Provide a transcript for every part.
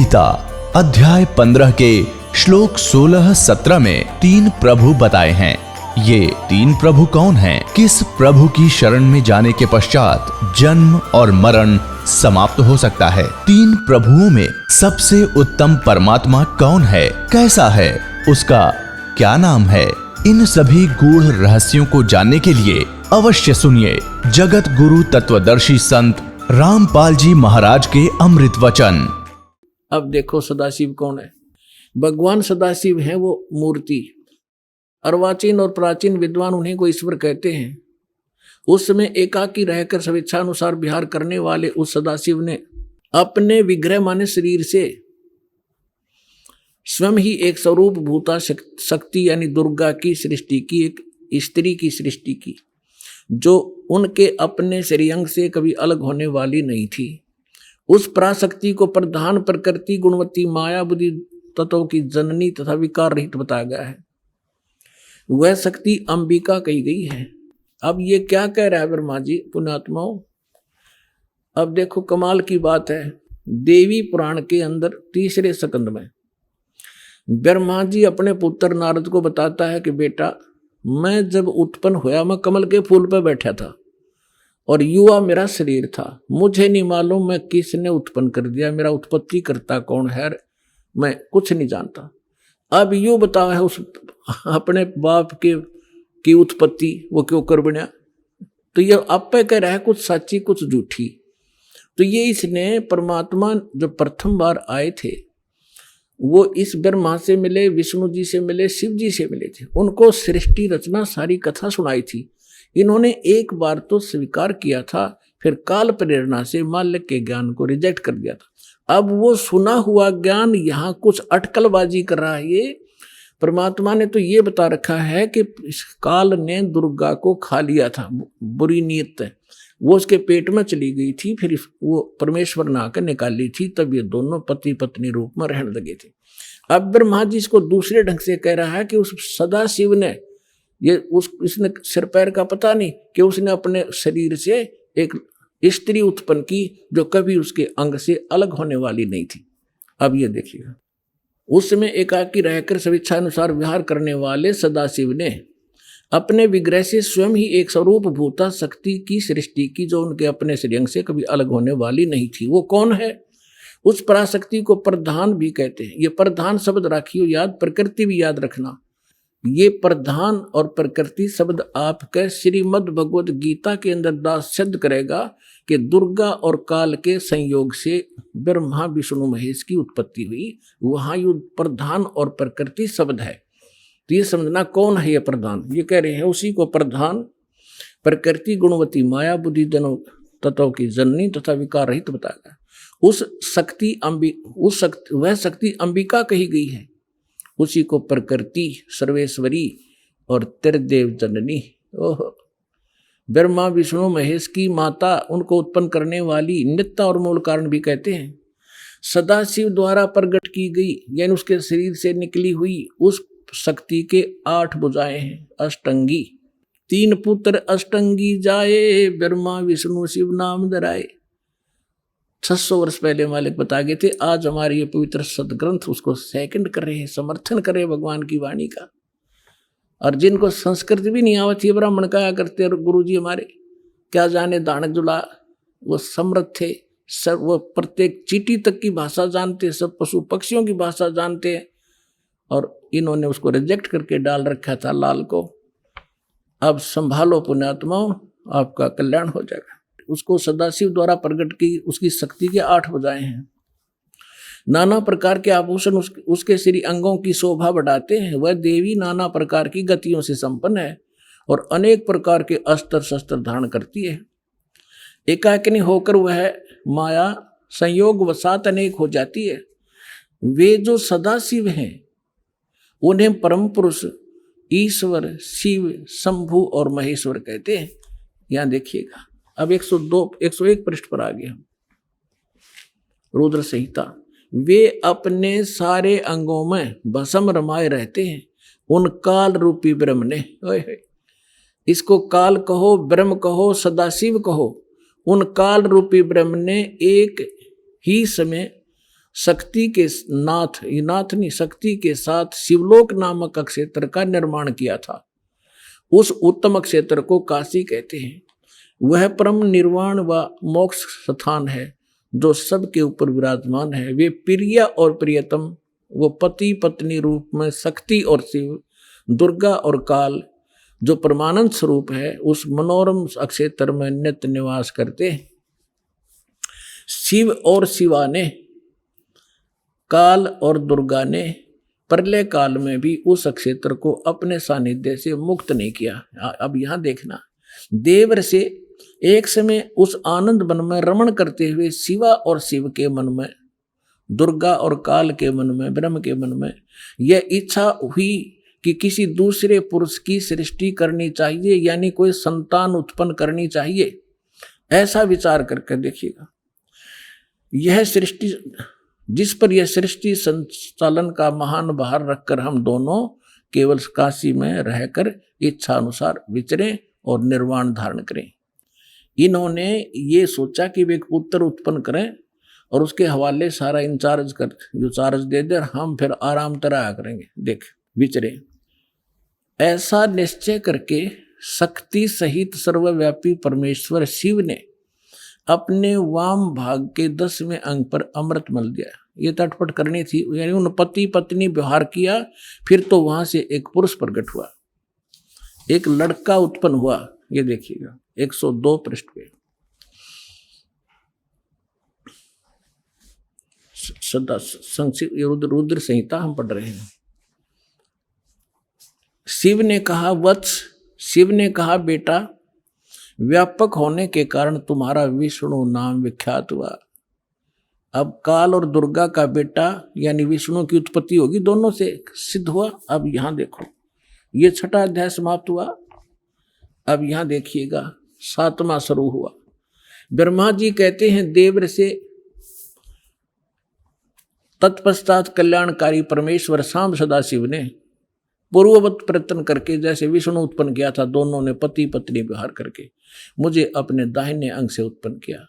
गीता अध्याय 15 के श्लोक 16-17 में 3 प्रभु बताए हैं। ये 3 प्रभु कौन हैं? किस प्रभु की शरण में जाने के पश्चात जन्म और मरण समाप्त हो सकता है? 3 प्रभुओं में सबसे उत्तम परमात्मा कौन है? कैसा है? उसका क्या नाम है? इन सभी गूढ़ रहस्यों को जानने के लिए अवश्य सुनिए जगत गुरु तत्वदर्शी संत रामपाल जी महाराज के अमृत वचन। अब देखो सदाशिव कौन है। भगवान सदाशिव है वो मूर्ति। अर्वाचीन और प्राचीन विद्वान उन्हीं को ईश्वर कहते हैं। उस समय एकाकी रहकर स्वेच्छानुसार विहार करने वाले उस सदाशिव ने अपने विग्रह माने शरीर से स्वयं ही एक स्वरूप भूता शक्ति यानी दुर्गा की सृष्टि की, एक स्त्री की सृष्टि की, जो उनके अपने श्रेयंग से कभी अलग होने वाली नहीं थी। उस पराशक्ति को प्रधान प्रकृति गुणवती माया बुद्धि तत्वों की जननी तथा विकार रहित बताया गया है। वह शक्ति अंबिका कही गई है। अब ये क्या कह रहा है ब्रह्मा जी पुण्यात्माओं? अब देखो कमाल की बात है। देवी पुराण के अंदर 3 स्कंद में ब्रह्मा जी अपने पुत्र नारद को बताता है कि बेटा, मैं जब उत्पन्न हुआ मैं कमल के फूल पर बैठा था और युवा मेरा शरीर था। मुझे नहीं मालूम मैं किसने उत्पन्न कर दिया, मेरा उत्पत्ति करता कौन है, मैं कुछ नहीं जानता। अब यूं बताओ है उस अपने बाप की उत्पत्ति वो क्यों कर बना? तो ये आप पे कह रहा है कुछ सच्ची कुछ झूठी। तो ये इसने परमात्मा जो प्रथम बार आए थे वो इस ब्रह्मा से मिले, विष्णु जी से मिले, शिव जी से मिले थे। उनको सृष्टि रचना सारी कथा सुनाई थी। इन्होंने एक बार तो स्वीकार किया था, फिर काल प्रेरणा से माल्य के ज्ञान को रिजेक्ट कर दिया था। अब वो सुना हुआ ज्ञान यहाँ कुछ अटकलबाजी कर रहा है। ये परमात्मा ने तो ये बता रखा है कि काल ने दुर्गा को खा लिया था, बुरी नीयत है, वो उसके पेट में चली गई थी, फिर वो परमेश्वर ने आकर निकाली थी, तब ये दोनों पति पत्नी रूप में रहने लगे थे। अब ब्रह्मा जी इसको दूसरे ढंग से कह रहा है कि उस सदाशिव ने इसने सिर पैर का पता नहीं कि उसने अपने शरीर से एक स्त्री उत्पन्न की जो कभी उसके अंग से अलग होने वाली नहीं थी। अब ये देखिएगा, उस समय एकाकी रहकर स्वेच्छानुसार विहार करने वाले सदाशिव ने अपने विग्रह से स्वयं ही एक स्वरूप भूता शक्ति की सृष्टि की जो उनके अपने श्रेयंग से कभी अलग होने वाली नहीं थी। वो कौन है? उस पराशक्ति को प्रधान भी कहते हैं। ये प्रधान शब्द राखियो याद, प्रकृति भी याद रखना। ये प्रधान और प्रकृति शब्द आपके श्रीमद् भगवद गीता के अंदर दास सिद्ध करेगा कि दुर्गा और काल के संयोग से ब्रह्मा विष्णु महेश की उत्पत्ति हुई। वहाँ ये प्रधान और प्रकृति शब्द है। तो ये समझना कौन है ये प्रधान? ये कह रहे हैं उसी को प्रधान प्रकृति गुणवती माया बुद्धि जनों तत्वों की जननी तथा विकार रहित बताया। वह शक्ति अंबिका कही गई है। उसी को प्रकृति सर्वेश्वरी और त्रिदेव जननी, ओह, ब्रह्मा विष्णु महेश की माता, उनको उत्पन्न करने वाली नित्य और मूल कारण भी कहते हैं। सदाशिव द्वारा प्रकट की गई यानी उसके शरीर से निकली हुई उस शक्ति के 8 भुजाएं हैं। अष्टंगी 3 पुत्र अष्टंगी जाए, ब्रह्मा विष्णु शिव नाम धराए। 600 वर्ष पहले मालिक बता गए थे। आज हमारे ये पवित्र सदग्रंथ उसको सेकंड कर रहे हैं, समर्थन कर रहे हैं भगवान की वाणी का। और जिनको संस्कृत भी नहीं आवती ब्राह्मण कहा करते और गुरु जी हमारे क्या जाने दानक जुला, वो समृद्ध थे, सब वो प्रत्येक चींटी तक की भाषा जानते, सब पशु पक्षियों की भाषा जानते हैं। और इन्होंने उसको रिजेक्ट करके डाल रखा था लाल को। अब संभालो पुण्यात्माओं, आपका कल्याण हो जाएगा। उसको सदाशिव द्वारा प्रकट की उसकी शक्ति के 8 भुजाएं हैं। नाना प्रकार के आभूषण उसके श्री अंगों की शोभा बढ़ाते हैं। वह देवी नाना प्रकार की गतियों से संपन्न है और अनेक प्रकार के अस्त्र शस्त्र धारण करती है। एकाकिनी होकर वह माया संयोग वसात अनेक हो जाती है। वे जो सदाशिव हैं उन्हें परम पुरुष ईश्वर शिव शंभु और महेश्वर कहते हैं। यहां देखिएगा, अब 101 पृष्ठ पर आ गए हम। रुद्र संहिता। वे अपने सारे अंगों में भस्म रमाए रहते हैं उन काल रूपी ब्रह्म ने। इसको काल कहो, ब्रह्म कहो, सदाशिव कहो, उन काल रूपी ब्रह्म ने एक ही समय शक्ति के नाथ, ये नाथ नहीं, शक्ति के साथ शिवलोक नामक क्षेत्र का निर्माण किया था। उस उत्तम क्षेत्र को काशी कहते हैं। वह परम निर्वाण व मोक्ष स्थान है जो सबके ऊपर विराजमान है। वे प्रिय और प्रियतम, वो पति पत्नी रूप में शक्ति और शिव, दुर्गा और काल जो परमानंद स्वरूप है, उस मनोरम क्षेत्र में नित्य निवास करते हैं। शिव और शिवा ने, काल और दुर्गा ने प्रलय काल में भी उस क्षेत्र को अपने सानिध्य से मुक्त नहीं किया। अब यहां देखना, देवर से एक समय उस आनंद वन में रमण करते हुए शिवा और शिव के मन में, दुर्गा और काल के मन में, ब्रह्म के मन में यह इच्छा हुई कि किसी दूसरे पुरुष की सृष्टि करनी चाहिए, यानी कोई संतान उत्पन्न करनी चाहिए। ऐसा विचार करके देखिएगा, यह सृष्टि, जिस पर यह सृष्टि संचालन का महान भार रखकर हम दोनों केवल काशी में रहकर इच्छा अनुसार विचरें और निर्वाण धारण करें। इन्होंने ये सोचा कि वे एक पुत्र उत्पन्न करें और उसके हवाले सारा इंचार्ज दे दे, हम फिर आराम तरह करेंगे, देख विचरे। ऐसा निश्चय करके शक्ति सहित सर्वव्यापी परमेश्वर शिव ने अपने वाम भाग के 10वें अंग पर अमृत मल दिया। ये तटपट करनी थी, यानी उन पति पत्नी व्यवहार किया। फिर तो वहां से एक पुरुष प्रकट हुआ, एक लड़का उत्पन्न हुआ। ये देखिएगा 102 पृष्ठ पे, सदा संक्षिप्त रुद्र संहिता हम पढ़ रहे हैं। शिव ने कहा, वत्स, शिव ने कहा, बेटा, व्यापक होने के कारण तुम्हारा विष्णु नाम विख्यात हुआ। अब काल और दुर्गा का बेटा यानी विष्णु की उत्पत्ति होगी, दोनों से सिद्ध हुआ। अब यहां देखो, ये 6वां अध्याय समाप्त हुआ। अब यहां देखिएगा 7वां शुरू हुआ। ब्रह्मा जी कहते हैं देवर से, तत्पश्चात कल्याणकारी परमेश्वर शाम सदाशिव ने पूर्ववत प्रयत्न करके, जैसे विष्णु उत्पन्न किया था, दोनों ने पति पत्नी व्यवहार करके मुझे अपने दाहिने अंग से उत्पन्न किया।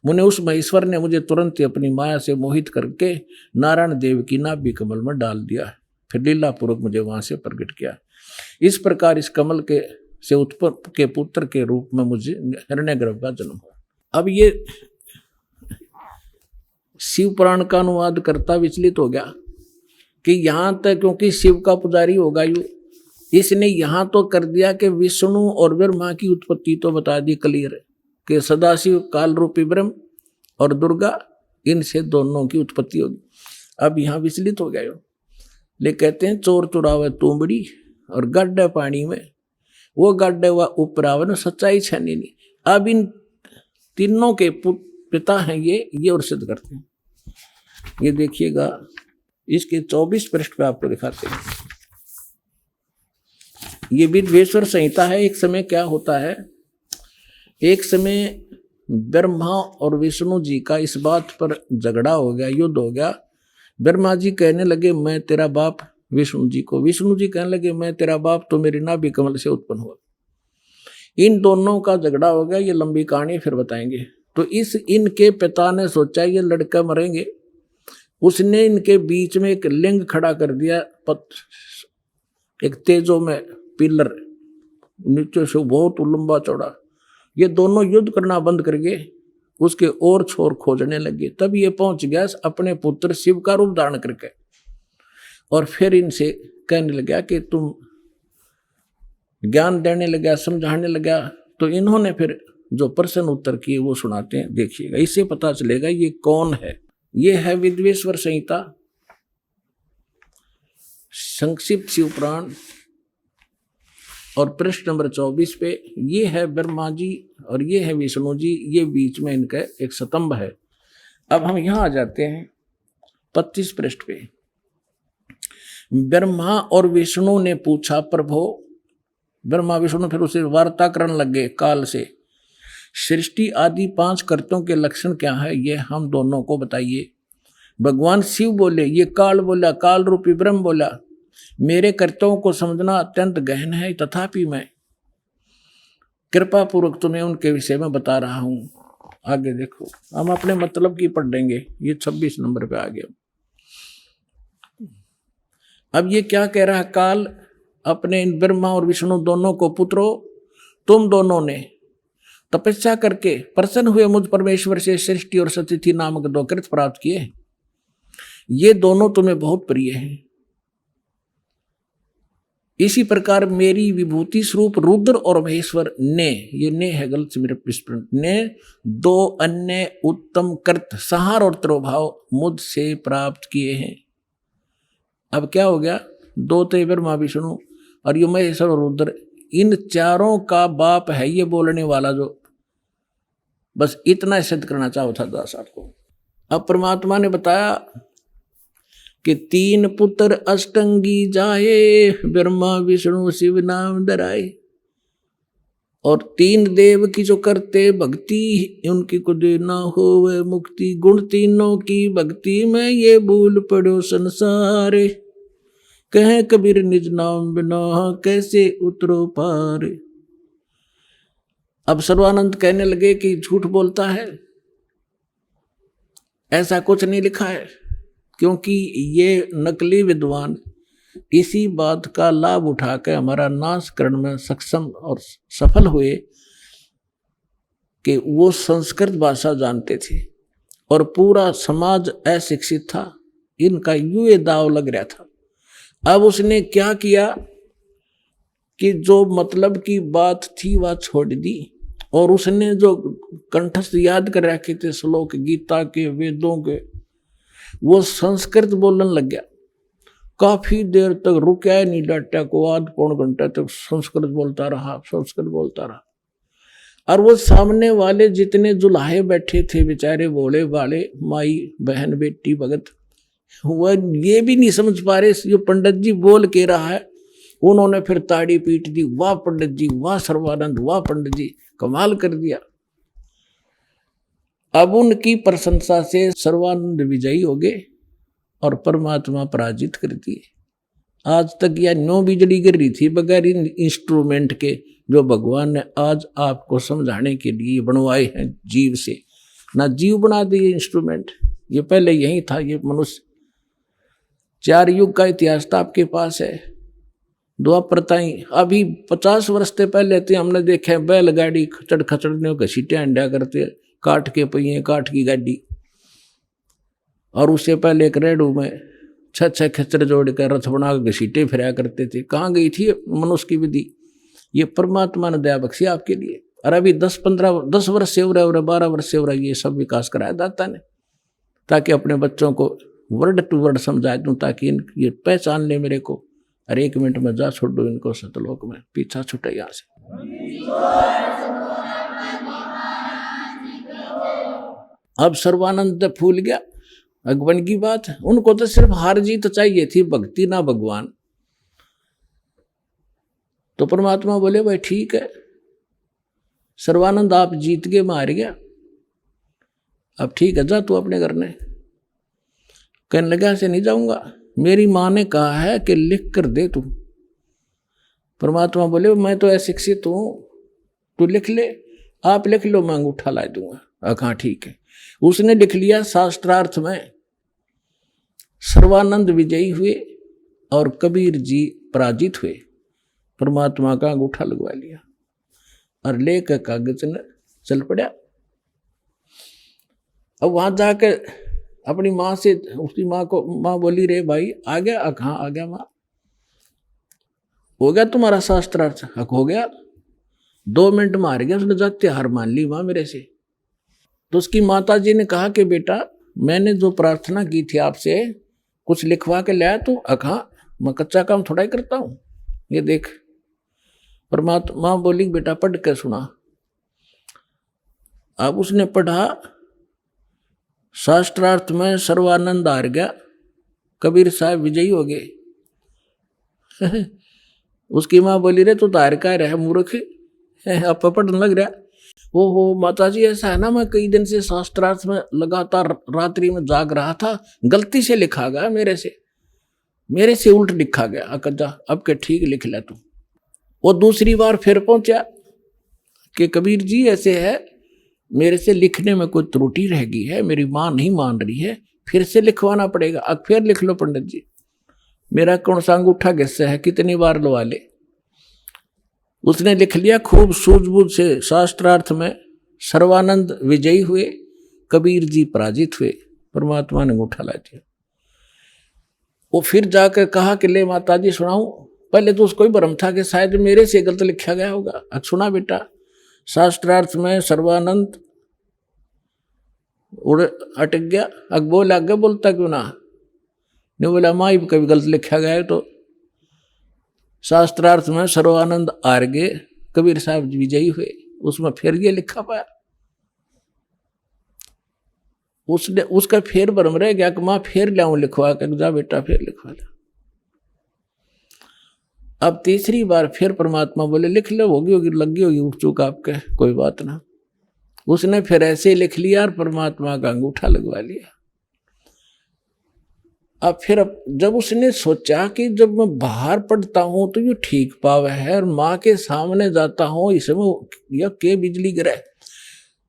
मुने उस महेश्वर ने मुझे तुरंत अपनी माया से मोहित करके नारायण देव की नाभि कमल में डाल दिया, फिर लीला पूर्वक मुझे वहां से प्रकट किया। इस प्रकार इस कमल के से उत्पन्न के पुत्र के रूप में मुझे हिरण्यगर्भ का जन्म हुआ। अब ये शिव पुराण का अनुवाद करता विचलित हो गया कि यहाँ तक, क्योंकि शिव का पुजारी होगा यू, इसने यहाँ तो कर दिया कि विष्णु और ब्रह्मा की उत्पत्ति तो बता दी क्लियर कि सदाशिव काल रूपी ब्रह्म और दुर्गा, इनसे दोनों की उत्पत्ति होगी। अब यहाँ विचलित हो गया यो, ले कहते हैं चोर चुरावे तुमड़ी और गड्ढे पानी में, वो गड्ढे हुआ उपरावन सच्चाई छानी नहीं। अब इन तीनों के पिता हैं ये और सिद्ध करते हैं। ये देखिएगा, इसके 24 पृष्ठ पे आपको दिखाते हैं। ये विद्वेश्वर संहिता है। एक समय क्या होता है, एक समय ब्रह्मा और विष्णु जी का इस बात पर झगड़ा हो गया, युद्ध हो गया। ब्रह्मा जी कहने लगे मैं तेरा बाप विष्णु जी को, विष्णु जी कहने लगे मैं तेरा बाप, तो मेरी नाभि कमल से उत्पन्न हुआ। इन दोनों का झगड़ा हो गया। ये लंबी कहानी फिर बताएंगे। तो इनके पिता ने सोचा ये लड़का मरेंगे, उसने इनके बीच में एक लिंग खड़ा कर दिया, एक तेजो में पिलर, नीचे से बहुत लंबा चौड़ा। ये दोनों युद्ध करना बंद कर गए, उसके और छोर खोजने लगे। तब ये पहुंच गया अपने पुत्र शिव का रूप धारण करके, और फिर इनसे कहने लगा कि तुम ज्ञान देने लगा, समझाने लगा। तो इन्होंने फिर जो प्रश्न उत्तर किए वो सुनाते हैं, देखिएगा, इससे पता चलेगा ये कौन है। ये है विद्वेश्वर संहिता, संक्षिप्त शिव पुराण, और पृष्ठ नंबर 24 पे ये है ब्रह्मा जी और ये है विष्णु जी, ये बीच में इनका एक स्तंभ है। अब हम यहां आ जाते हैं 25 पृष्ठ पे। ब्रह्मा और विष्णु ने पूछा, प्रभो, ब्रह्मा विष्णु फिर उसे वार्ता करने लगे काल से, सृष्टि आदि 5 कर्तों के लक्षण क्या है, ये हम दोनों को बताइए। भगवान शिव बोले, ये काल बोला, काल रूपी ब्रह्म बोला, मेरे कर्तव्यों को समझना अत्यंत गहन है, तथापि मैं कृपा पूर्वक तुम्हें उनके विषय में बता रहा हूं। आगे देखो, हम अपने मतलब की पढ़ लेंगे। ये 26 नंबर पे आ गया। अब ये क्या कह रहा है, काल अपने इन ब्रह्मा और विष्णु दोनों को, पुत्रो तुम दोनों ने तपस्या करके प्रसन्न हुए मुझ परमेश्वर से सृष्टि और सतिथि नामक 2 कृत प्राप्त किए। ये दोनों तुम्हें बहुत प्रिय हैं। इसी प्रकार मेरी विभूति स्वरूप रुद्र और महेश्वर ने, ये ने है गलत से मेरे विस्मरण, ने 2 अन्य उत्तम कृत संहार और तिरोभाव मुझसे प्राप्त किए हैं। अब क्या हो गया, 2 थे ब्रह्मा विष्णु और ये महेश्वर और रुद्र, इन चारों का बाप है ये बोलने वाला, जो बस इतना सिद्ध करना चाहो था दास आपको। अब परमात्मा ने बताया कि 3 पुत्र अष्टंगी जाए, ब्रह्मा विष्णु शिव नाम धराए, और 3 देव की जो करते भक्ति, उनकी को देना हो वह मुक्ति। गुण तीनों की भक्ति में ये भूल पड़ो संसारे, कहे कबीर निज नाम बिना कैसे उतरो पार। अब सर्वानंद कहने लगे कि झूठ बोलता है, ऐसा कुछ नहीं लिखा है, क्योंकि ये नकली विद्वान इसी बात का लाभ उठाकर हमारा नाश करने में सक्षम और सफल हुए कि वो संस्कृत भाषा जानते थे और पूरा समाज अशिक्षित था। इनका यूं दाव लग रहा था। अब उसने क्या किया कि जो मतलब की बात थी वह छोड़ दी, और उसने जो कंठस्थ याद कर रखे थे श्लोक गीता के, वेदों के, वो संस्कृत बोलने लग गया। काफी देर तक रुका नहीं, डाटा को आध पौन घंटा तक संस्कृत बोलता रहा, संस्कृत बोलता रहा। और वो सामने वाले जितने जुलाहे बैठे थे बेचारे भोले वाले, माई बहन बेटी भगत, वह ये भी नहीं समझ पा रहे ये पंडित जी बोल के रहा है। उन्होंने फिर ताड़ी पीट दी, वाह पंडित जी, वाह सर्वानंद, वाह पंडित जी, कमाल कर दिया। अब उनकी प्रशंसा से सर्वानंद विजयी हो गए और परमात्मा पराजित कर दिए। आज तक यह 9 बिजली गिर रही थी बगैर इन इंस्ट्रूमेंट के, जो भगवान ने आज आपको समझाने के लिए बनवाए हैं जीव से। ना जीव बना दिए इंस्ट्रूमेंट, ये पहले यही था। ये मनुष्य 4 युग का इतिहास तो आपके पास है। द्वापर ताई अभी 50 वर्ष से पहले थे, हमने देखे बैलगाड़ी खचड़ खचड़ने घसीटे अंडा करते, काठ के पहिए, काठ की गाड़ी। और उससे पहले एक रेडू में 6 खच्चर जोड़ कर रथ बना कर घसीटे फिरा करते थे। कहाँ गई थी मनुष्य की विधि? ये परमात्मा ने दया बख्शी आपके लिए। और अभी 10 वर्ष से हो रहा है, 12 वर्ष से हो रहा है, ये सब विकास कराया दाता ने, ताकि अपने बच्चों को वर्ड टू वर्ड समझा दूं, ताकि ये पहचान ले मेरे को। और 1 मिनट में जा छोड़ दो इनको सतलोक में, पीछा छुटे यहाँ से। अब सर्वानंद फूल गया, भगवान की बात है। उनको तो सिर्फ हार जीत चाहिए थी, भक्ति ना भगवान। तो परमात्मा बोले भाई ठीक है सर्वानंद, आप जीत के मार गया, अब ठीक है जा तू अपने घर ने। कहने लगा ऐसे नहीं जाऊंगा, मेरी माँ ने कहा है कि लिख कर दे तू। परमात्मा बोले मैं तो अशिक्षित हूं, तू लिख ले, आप लिख लो, मैं अंगूठा ला दूंगा। हाँ ठीक है। उसने लिख लिया। शास्त्रार्थ में सर्वानंद विजयी हुए और कबीर जी पराजित हुए। परमात्मा का अंगूठा लगवा लिया और लेकर कागज ने चल पड़ा। अब वहां जाकर अपनी माँ से, उसकी माँ को, माँ बोली रे भाई आ गया? कहाँ आ गया माँ? हो गया तुम्हारा शास्त्रार्थ? हक हो गया। 2 मिनट में हार गया। उसने जाते हार मान ली माँ मेरे से। तो उसकी माता जी ने कहा कि बेटा मैंने जो प्रार्थना की थी आपसे, कुछ लिखवा के लाया तो? हाँ, मैं कच्चा काम थोड़ा ही करता हूँ, ये देख। परमात्मा बोली बेटा पढ़ के सुना। अब उसने पढ़ा, शास्त्रार्थ में सर्वानंद हार गया, कबीर साहब विजयी हो गए। उसकी माँ बोली रे तू तो हार का रहा मूर्ख, अब पढ़ने लग रहा। ओहो माता जी ऐसा है ना, मैं कई दिन से शास्त्रार्थ में लगातार रात्रि में जाग रहा था, गलती से लिखा गया मेरे से उल्ट लिखा गया। अकजा अब के ठीक लिख ले तू। वो दूसरी बार फिर पहुंचा कि कबीर जी ऐसे है मेरे से लिखने में कोई त्रुटि रह गई है, मेरी माँ नहीं मान रही है, फिर से लिखवाना पड़ेगा। अब फिर लिख लो पंडित जी, मेरा कौन सा अंगूठा किससे है, कितनी बार लवा ले। उसने लिख लिया खूब सूझबूझ से। शास्त्रार्थ में सर्वानंद विजयी हुए, कबीर जी पराजित हुए। परमात्मा ने अंगूठा ला दिया। वो फिर जाकर कहा कि ले माता जी सुनाऊं। पहले तो उसको ही भ्रम था कि शायद मेरे से गलत लिखा गया होगा। अब सुना बेटा, शास्त्रार्थ में सर्वानंद उड़ अटक गया। अब बोल आगे बोलता क्यों ना, नहीं बोला माँ ही कभी गलत लिखा गया है। तो शास्त्रार्थ में सर्वानंद हार गए, कबीर साहब विजयी हुए। उसमें फिर ये लिखा पाया, उसने उसका फिर भ्रम रह गया कि माँ फिर लाऊं लिखवा के। जा बेटा फिर लिखवा ले। अब तीसरी बार फिर परमात्मा बोले लिख लो, होगी होगी लगी होगी उठ चूक आपके, कोई बात ना। उसने फिर ऐसे लिख लिया और परमात्मा का अंगूठा लगवा लिया। अब फिर जब उसने सोचा कि जब मैं बाहर पढ़ता हूं तो ये ठीक पावे है, और माँ के सामने जाता हूं इसमें यह के बिजली गिरे,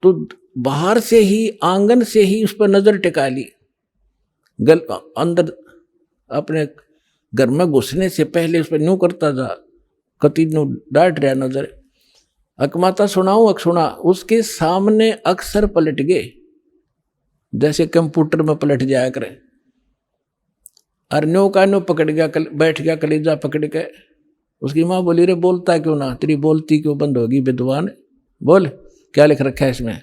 तो बाहर से ही आंगन से ही उस पर नजर टिका ली। अंदर अपने घर में घुसने से पहले उस पर न्यू करता था, कति न्यू डांट रहा नजर। अकमाता सुनाऊं अक सुना, उसके सामने अक्सर पलट गए जैसे कंप्यूटर में पलट जाया करे। और न्यो का न्यो पकड़ गया, बैठ गया कलेजा पकड़ के। उसकी माँ बोली रे बोलता क्यों ना, तेरी बोलती क्यों बंद होगी विद्वान, बोल क्या लिख रखा है इसमें।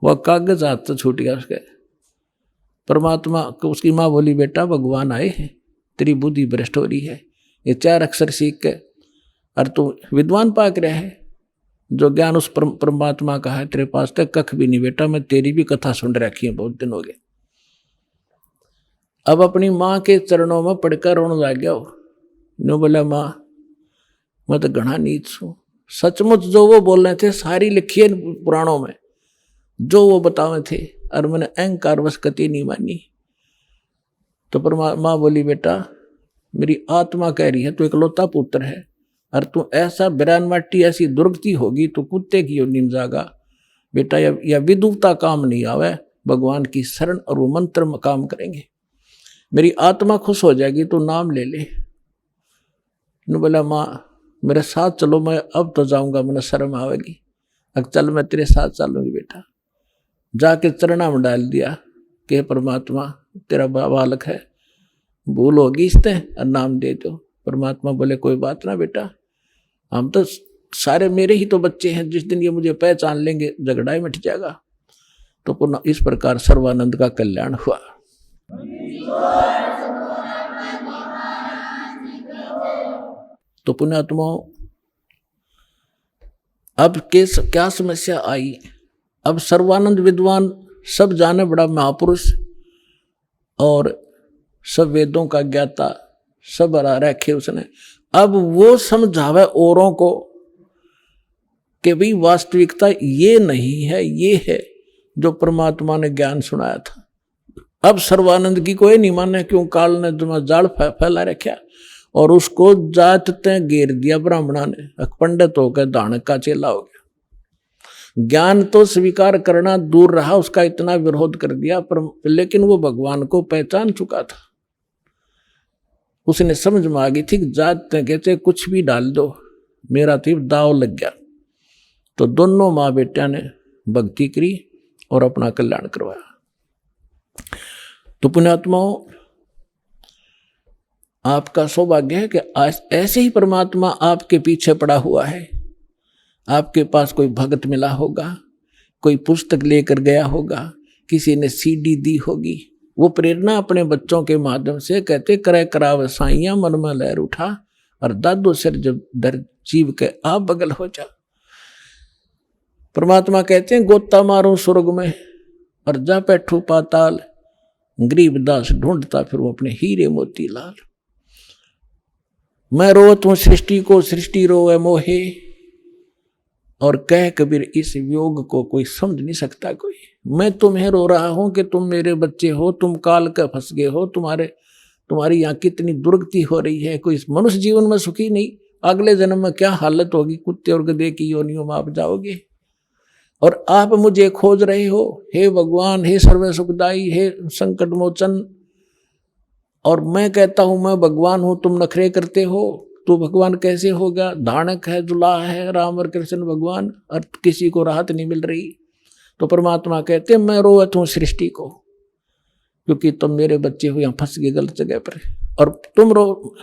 वह कागज हाथ से छूट गया उसके। परमात्मा को उसकी माँ बोली बेटा भगवान आए हैं, तेरी बुद्धि भ्रष्ट हो रही है, ये 4 अक्षर सीख के और तू विद्वान पाक रहा है। जो ज्ञान उस परमात्मा का है तेरे पास तक कख भी नहीं बेटा। मैं तेरी भी कथा सुन रखी है, बहुत दिन हो गए। अब अपनी माँ के चरणों में पड़कर रोने लग गया। नो बोला माँ मैं तो घना नीच हूँ। सचमुच जो वो बोल रहे थे सारी लिखी है पुराणों में, जो वो बतावे थे, और मैंने अहंकार वश कति नहीं मानी। तो माँ बोली बेटा मेरी आत्मा कह रही है तू इकलौता पुत्र है, और तू ऐसा बिरान माटी ऐसी दुर्गति होगी तो कुत्ते की योनि में जागा बेटा। या विदुता काम नहीं आवे, भगवान की शरण और वो मंत्र में काम करेंगे, मेरी आत्मा खुश हो जाएगी, तो नाम ले ले। ने बोला माँ मेरे साथ चलो, मैं अब तो जाऊंगा, मैंने शर्म आवेगी। अब चल मैं तेरे साथ चलूंगी बेटा। जाके चरणा में डाल दिया कि परमात्मा तेरा बालक है, भूल होगी इससे और नाम दे दो। परमात्मा बोले कोई बात ना बेटा, हम तो सारे मेरे ही तो बच्चे हैं, जिस दिन ये मुझे पहचान लेंगे झगड़ा ही मिट जाएगा। तो पुनः इस प्रकार सर्वानंद का कल्याण हुआ। तो पुण्यात्माओं अब क्या समस्या आई। अब सर्वानंद विद्वान सब जाने बड़ा महापुरुष और सब वेदों का ज्ञाता सब हरा रखे उसने। अब वो समझावे औरों को कि भाई वास्तविकता ये नहीं है, ये है जो परमात्मा ने ज्ञान सुनाया था। अब सर्वानंद की कोई नहीं माने, क्यों काल ने जो जाल फैला रखा और उसको जात तय घेर दिया ब्राह्मणा ने। पंडित होकर दानक का चेला हो गया। ज्ञान तो स्वीकार करना दूर रहा, उसका इतना विरोध कर दिया, पर लेकिन वो भगवान को पहचान चुका था। उसने समझ में आ गई थी कि जात तय कहते कुछ भी डाल दो, मेरा तो दाव लग गया। तो दोनों माँ बेटिया ने भक्ति करी और अपना कल्याण करवाया। तो पुण्यात्माओं आपका सौभाग्य है कि आज ऐसे ही परमात्मा आपके पीछे पड़ा हुआ है। आपके पास कोई भगत मिला होगा, कोई पुस्तक लेकर गया होगा, किसी ने सीडी दी होगी। वो प्रेरणा अपने बच्चों के माध्यम से कहते करे कराव साइया मन में लहर उठा और दादो सिर जब दर जीव के आप बगल हो जा। परमात्मा कहते हैं गोता मारो स्वर्ग में और जा बैठू पाताल, गरीबदास ढूंढता फिर वो अपने हीरे मोती लाल। मैं रोत हूं सृष्टि को, सृष्टि रोए मोहे, और कह कबीर इस वियोग को कोई समझ नहीं सकता कोई। मैं तुम्हें रो रहा हूं कि तुम मेरे बच्चे हो, तुम काल का फंस गए हो, तुम्हारी यहाँ कितनी दुर्गति हो रही है। कोई मनुष्य जीवन में सुखी नहीं, अगले जन्म में क्या हालत होगी, कुत्ते और गधे की योनियों में आप जाओगे। और आप मुझे खोज रहे हो, हे भगवान, हे सर्व सुखदाई, हे संकट मोचन, और मैं कहता हूं मैं भगवान हूं, तुम नखरे करते हो, तो भगवान कैसे होगा? धानक है, दुल्हा है राम और कृष्ण भगवान, और किसी को राहत नहीं मिल रही। तो परमात्मा कहते मैं रोवत हूं सृष्टि को, क्योंकि तुम मेरे बच्चे हो, यहां फंस गए गलत जगह पर, और तुम रो,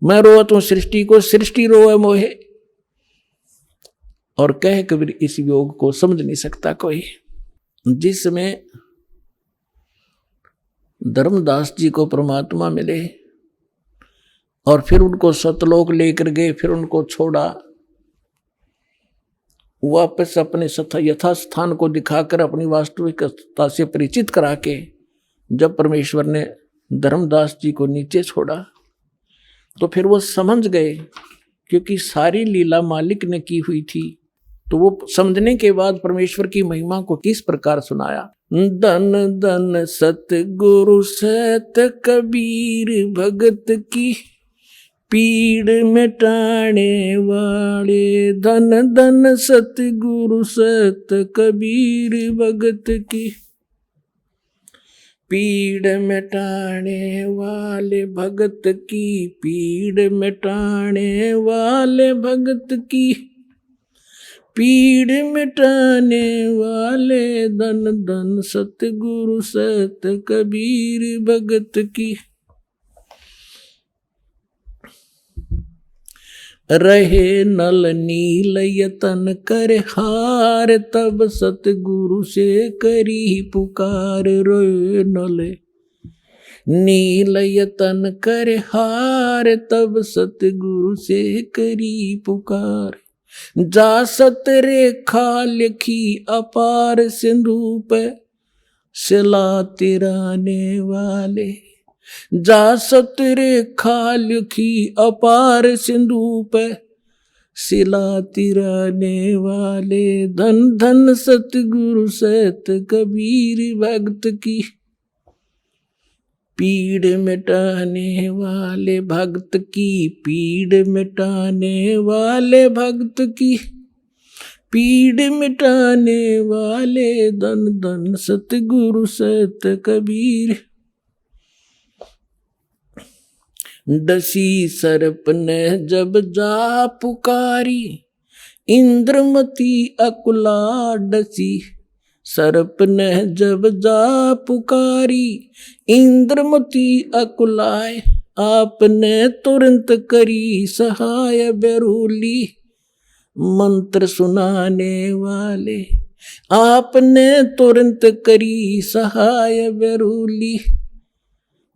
मैं रोवत हूं सृष्टि को, सृष्टि रोए मोहे। और कह कबीर इस योग को समझ नहीं सकता कोई। जिसमें धर्मदास जी को परमात्मा मिले और फिर उनको सतलोक लेकर गए, फिर उनको छोड़ा, वापस अपने यथास्थान को दिखाकर अपनी वास्तविकता से परिचित करा के जब परमेश्वर ने धर्मदास जी को नीचे छोड़ा, तो फिर वो समझ गए, क्योंकि सारी लीला मालिक ने की हुई थी। तो वो समझने के बाद परमेश्वर की महिमा को किस प्रकार सुनाया। धन धन सतगुरु सत कबीर भगत की, पीड़ मिटाने वाले। धन धन सतगुरु सत कबीर भगत की, पीड़ मिटाने वाले भगत की, पीड़ मिटाने वाले भगत की, पीड़ मिटाने वाले। धन धन सतगुरु सत कबीर भगत की। रहे नल नील यतन कर हार, तब सतगुरु से करी पुकार। रोए नल नील यतन कर हार, तब सतगुरु से करी पुकार। जा सत रेखा लिखी अपार, सिंधु पे सिला तिराने वाले। जा सत रेखा लिखी अपार, सिंधु पे सिला तिराने वाले। धन धन सतगुरु सत कबीर भगत की, पीड़ मिटाने वाले भक्त की, पीड़ मिटाने वाले भक्त की, पीड़ मिटाने वाले। धन धन सतगुरु सत कबीर। डसी सर्प ने जब जा पुकारी, इंद्रमती अकुला डसी। सर्प ने जब जा पुकारी, इंद्रमती अकुलाए। आपने तुरंत करी सहाय बेरूली, मंत्र सुनाने वाले। आपने तुरंत करी सहाय बेरूली,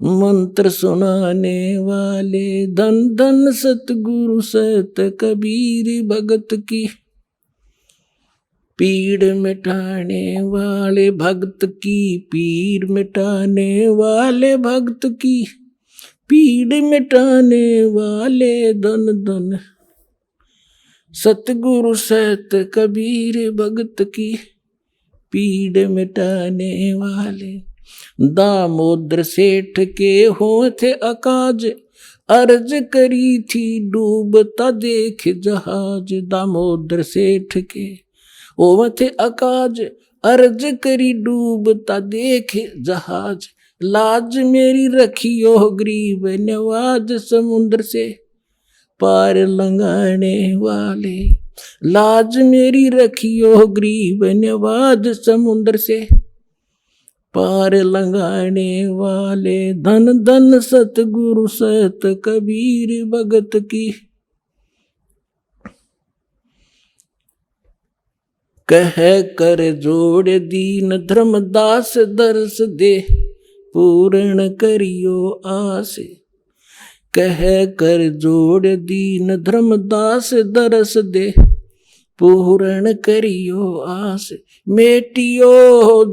मंत्र सुनाने वाले। धन धन सतगुरु सत कबीर भगत की, पीड़ मिटाने वाले भक्त की, पीड़ मिटाने वाले भक्त की, पीड़ मिटाने वाले। धन धन सतगुरु सत कबीर भगत की, पीड़ मिटाने वाले। दामोदर सेठ के हो थे अकाज, अर्ज करी थी डूबता देख जहाज। दामोदर सेठ के हो थे अकाज, अर्ज करी डूबता देख जहाज। लाज मेरी रखियो गरीब नवाज, समुद्र से पार लंघाने वाले। लाज मेरी रखियो गरीब नवाज, समुद्र से पार लंघाने वाले। धन धन सतगुरु सत कबीर भगत की, कह कर जोड़ दीन धर्मदास दर्श दे, पूर्ण करियो आस। कह कर जोड़ दीन धर्मदास दर्श दे, पूर्ण करियो आस। मेटियो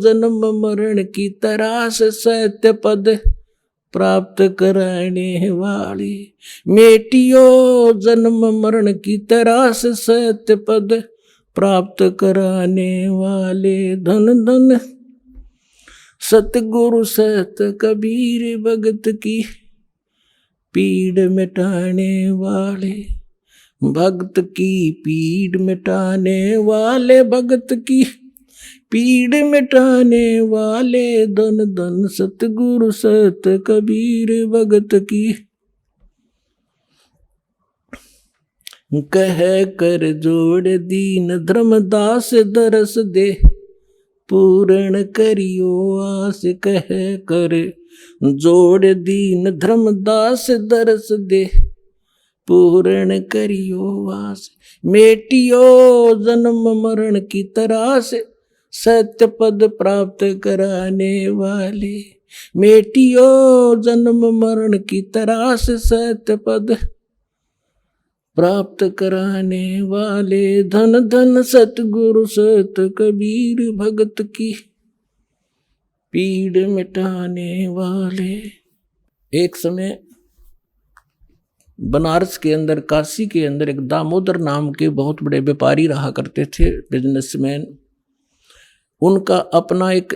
जन्म मरण की तरास, सत्य पद प्राप्त कराने वाले। मेटियो जन्म मरण की तरास, सत्य पद प्राप्त कराने वाले। धन धन सतगुरु सत कबीर भगत की, पीड़ मिटाने वाले भक्त की, पीड़ मिटाने वाले भगत की, पीड़ मिटाने वाले धन धन सतगुरु सत कबीर भगत की। कह कर जोड़ दीन धर्मदास दरस दे पूर्ण करियो आस। कह कर जोड़ दीन धर्मदास दरस दे पूर्ण करियो आस। मेटियो जन्म मरण की तरास सत्य पद प्राप्त कराने वाले। मेटियो जन्म मरण की तरास सत्य पद प्राप्त कराने वाले। धन धन सतगुरु सत कबीर भगत की। पीड़ मिटाने वाले। एक समय बनारस के अंदर, काशी के अंदर एक दामोदर नाम के बहुत बड़े व्यापारी रहा करते थे, बिजनेसमैन। उनका अपना एक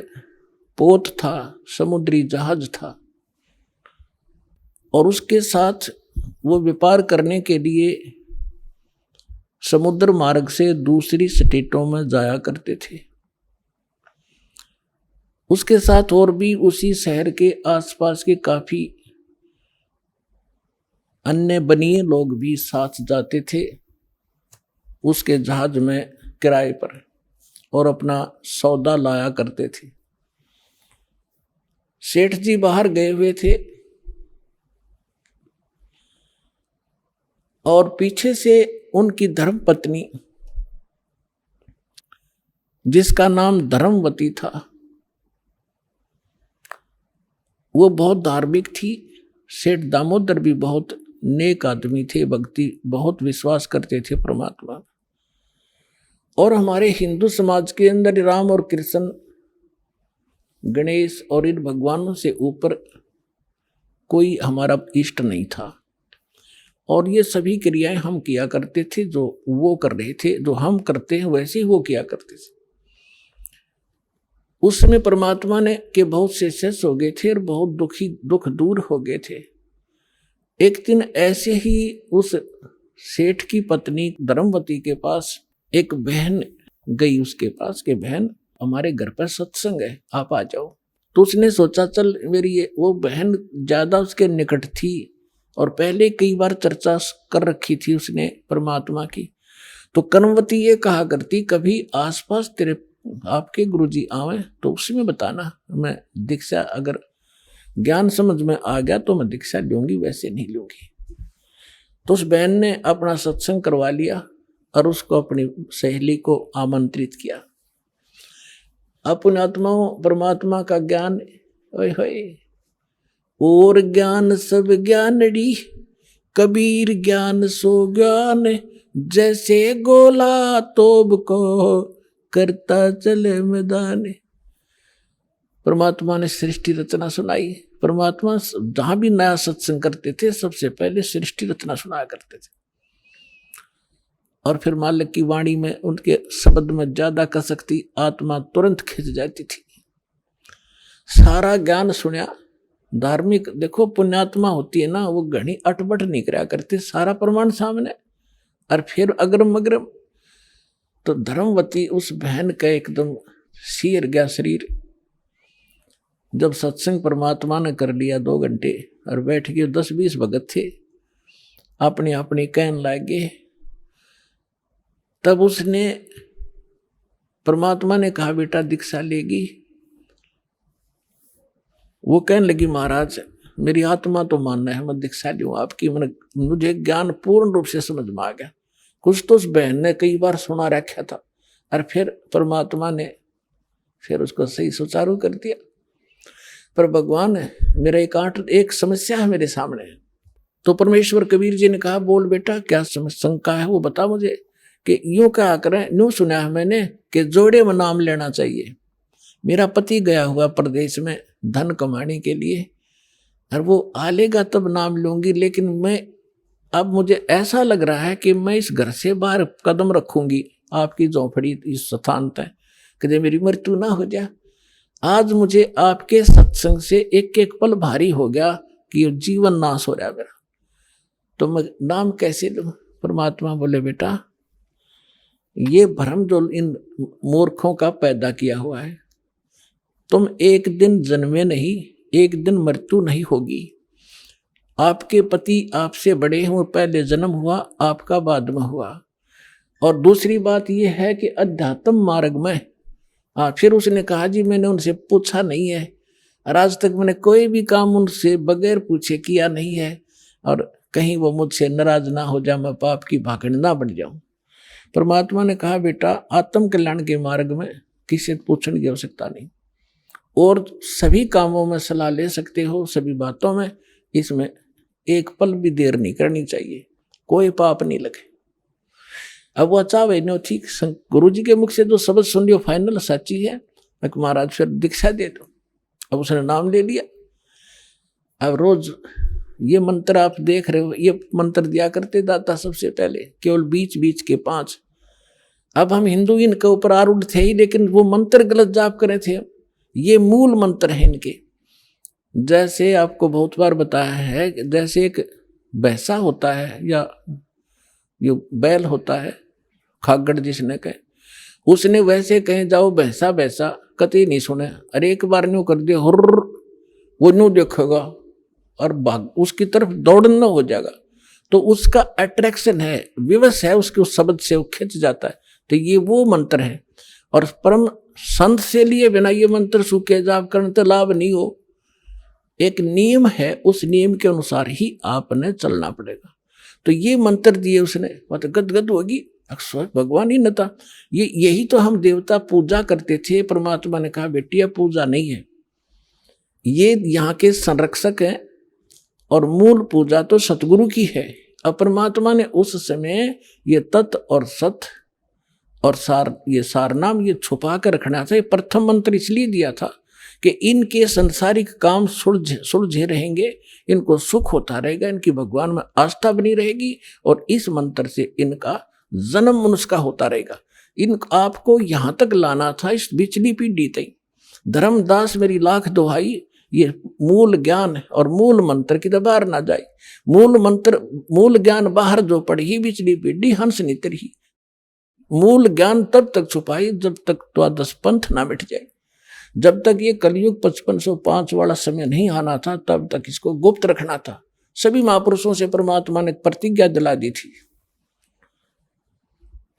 पोत था, समुद्री जहाज था, और उसके साथ वो व्यापार करने के लिए समुद्र मार्ग से दूसरी स्टेटों में जाया करते थे। उसके साथ और भी उसी शहर के आसपास के काफी अन्य बनिए लोग भी साथ जाते थे उसके जहाज में किराए पर, और अपना सौदा लाया करते थे। सेठ जी बाहर गए हुए थे और पीछे से उनकी धर्मपत्नी, जिसका नाम धर्मवती था, वो बहुत धार्मिक थी। सेठ दामोदर भी बहुत नेक आदमी थे, भक्ति बहुत विश्वास करते थे परमात्मा। और हमारे हिंदू समाज के अंदर राम और कृष्ण, गणेश और इन भगवानों से ऊपर कोई हमारा इष्ट नहीं था। और ये सभी क्रियाएं हम किया करते थे, जो वो कर रहे थे, जो हम करते हैं वैसे ही वो किया करते थे। उस समय परमात्मा ने के बहुत से शिष्य हो गए थे और बहुत दुख दूर हो गए थे। एक दिन ऐसे ही उस सेठ की पत्नी धर्मवती के पास एक बहन गई, उसके पास कि बहन हमारे घर पर सत्संग है, आप आ जाओ। तो उसने सोचा चल मेरी वो बहन ज्यादा उसके निकट थी और पहले कई बार चर्चा कर रखी थी उसने परमात्मा की। तो कर्मवती ये कहा करती, कभी आसपास तेरे आपके गुरुजी आवे तो उसमें बताना, मैं दीक्षा अगर ज्ञान समझ में आ गया तो मैं दीक्षा लूंगी, वैसे नहीं लूंगी। तो उस बहन ने अपना सत्संग करवा लिया और उसको अपनी सहेली को आमंत्रित किया। अपने आत्माओं परमात्मा का ज्ञान ओए होए, और ज्ञान सब ज्ञानड़ी, कबीर ज्ञान सो ज्ञान, जैसे गोला तोब को करता चले मैदान। परमात्मा ने सृष्टि रचना सुनाई। परमात्मा जहां भी नया सत्संग करते थे सबसे पहले सृष्टि रचना सुनाया करते थे, और फिर मालिक की वाणी में उनके शब्द में ज्यादा कसकती आत्मा तुरंत खिंच जाती थी। सारा ज्ञान सुना। धार्मिक देखो पुण्यात्मा होती है ना, वो घनी अटपट नहीं कराया करते, सारा प्रमाण सामने। और फिर अग्रम अग्रम तो धर्मवती उस बहन का एकदम सिर गया शरीर। जब सत्संग परमात्मा ने कर लिया 2 घंटे और बैठ के 10-20 भगत थे अपनी अपनी कहने लगे, तब उसने परमात्मा ने कहा बेटा दीक्षा लेगी। वो कहने लगी महाराज मेरी आत्मा तो मानना है, मैं दीक्षा लूं आपकी, मुझे ज्ञान पूर्ण रूप से समझ में आ गया। कुछ तो उस बहन ने कई बार सुना रखा था और फिर परमात्मा ने फिर उसको सही सुचारू कर दिया। पर भगवान मेरा एक समस्या है मेरे सामने। तो परमेश्वर कबीर जी ने कहा बोल बेटा क्या शंका है वो बता मुझे। कि यूं कहा करें, यूं सुना है मैंने कि जोड़े में नाम लेना चाहिए। मेरा पति गया हुआ प्रदेश में धन कमाने के लिए, और वो आ लेगा तब नाम लूंगी, लेकिन मैं अब मुझे ऐसा लग रहा है कि मैं इस घर से बाहर कदम रखूंगी आपकी झोंपड़ी इस स्थान तक, कदे मेरी मृत्यु ना हो जाए। आज मुझे आपके सत्संग से एक एक पल भारी हो गया कि जीवन नाश हो रहा है मेरा, तो मैं नाम कैसे लूं। परमात्मा बोले बेटा ये भ्रम जो इन मूर्खों का पैदा किया हुआ है। तुम एक दिन जन्मे नहीं, एक दिन मृत्यु नहीं होगी। आपके पति आपसे बड़े हुए, पहले जन्म हुआ आपका, बाद में हुआ। और दूसरी बात यह है कि अध्यात्म मार्ग में फिर उसने कहा जी मैंने उनसे पूछा नहीं है, और आज तक मैंने कोई भी काम उनसे बगैर पूछे किया नहीं है, और कहीं वो मुझसे नाराज ना हो जाए, मैं पाप की भागड़ ना बन जाऊं। परमात्मा ने कहा बेटा आत्म कल्याण के मार्ग में किसी से पूछने की आवश्यकता नहीं, और सभी कामों में सलाह ले सकते हो, सभी बातों में। इसमें एक पल भी देर नहीं करनी चाहिए, कोई पाप नहीं लगे। अब वो चाहे नो ठीक, गुरु जी के मुख से जो शब्द सुन लियो फाइनल सच्ची है, मैं महाराज फिर दीक्षा दे दो। अब उसने नाम ले लिया। अब रोज ये मंत्र आप देख रहे हो, ये मंत्र दिया करते दाता सबसे पहले, केवल बीच बीच के 5। अब हम हिंदू इनके ऊपर आरूढ़ थे ही, लेकिन वो मंत्र गलत जाप करे थे। ये मूल मंत्र है इनके। जैसे आपको बहुत बार बताया है, जैसे एक भैंसा होता है या ये बैल होता है, खागड़ जिसने कहे, उसने वैसे कहे जाओ भैंसा भैंसा, कतई नहीं सुने। अरे एक बार न्यू कर दिया हुर्र, वो न्यू देखेगा और भाग उसकी तरफ दौड़ना हो जाएगा। तो उसका अट्रैक्शन है, विवश है उसके उस शब्द से, वो खिंच जाता है। तो ये वो मंत्र है। और परम संत से लिए बिना ये मंत्र सूखे जाप करने तो लाभ नहीं हो। एक नियम है, उस नियम के अनुसार ही आपने चलना पड़ेगा। तो ये मंत्र दिए उसने, तो गदगद होगी, अक्सर भगवान ही न था। यही तो हम देवता पूजा करते थे। परमात्मा ने कहा बेटिया पूजा नहीं है, ये यहाँ के संरक्षक हैं, और मूल पूजा तो सतगुरु की है। अब परमात्मा ने उस समय ये तत् और सत और सार, ये सार नाम ये छुपा कर रखना था। ये प्रथम मंत्र इसलिए दिया था कि इनके संसारिक काम सुलझे रहेंगे, इनको सुख होता रहेगा, इनकी भगवान में आस्था बनी रहेगी, और इस मंत्र से इनका जन्म मनुष्य का होता रहेगा। इन आपको यहाँ तक लाना था, इस बिचली पीढ़ी तक। धर्मदास मेरी लाख दुहाई, ये मूल ज्ञान और मूल मंत्र की बाहर ना जाए। मूल मंत्र मूल ज्ञान बाहर जो पढ़ी, बिचली पीढ़ी हंस नितर ही। मूल ज्ञान तब तक छुपाई जब तक द्वादश पंथ ना मिट जाए। जब तक ये कलयुग 5505 वाला समय नहीं आना था, तब तक इसको गुप्त रखना था। सभी महापुरुषों से परमात्मा ने प्रतिज्ञा दिला दी थी।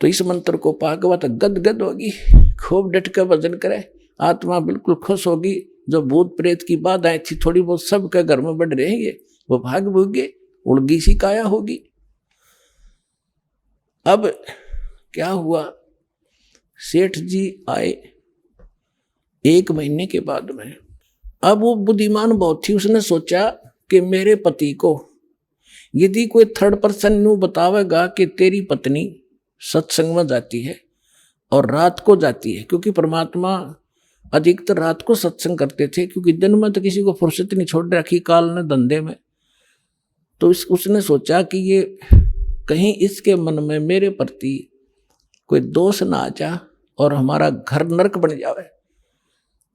तो इस मंत्र को पागवा तो गदगद होगी, खूब डट कर भजन करे, आत्मा बिल्कुल खुश होगी। जो भूत प्रेत की बाधाएं थी थोड़ी बहुत सबके घर में बढ़ रहेंगे, वो भाग भूगे, उड़गी सी काया होगी। अब क्या हुआ, सेठ जी आए 1 महीने के बाद में। अब वो बुद्धिमान बहुत थी, उसने सोचा कि मेरे पति को यदि कोई थर्ड पर्सन न्यू बतावेगा कि तेरी पत्नी सत्संग में जाती है और रात को जाती है, क्योंकि परमात्मा अधिकतर रात को सत्संग करते थे, क्योंकि दिन में तो किसी को फुर्सत नहीं छोड़ रखी काल ने धंधे में। तो उसने सोचा कि ये कहीं इसके मन में मेरे प्रति कोई दोष ना आ जा और हमारा घर नरक बन जावे।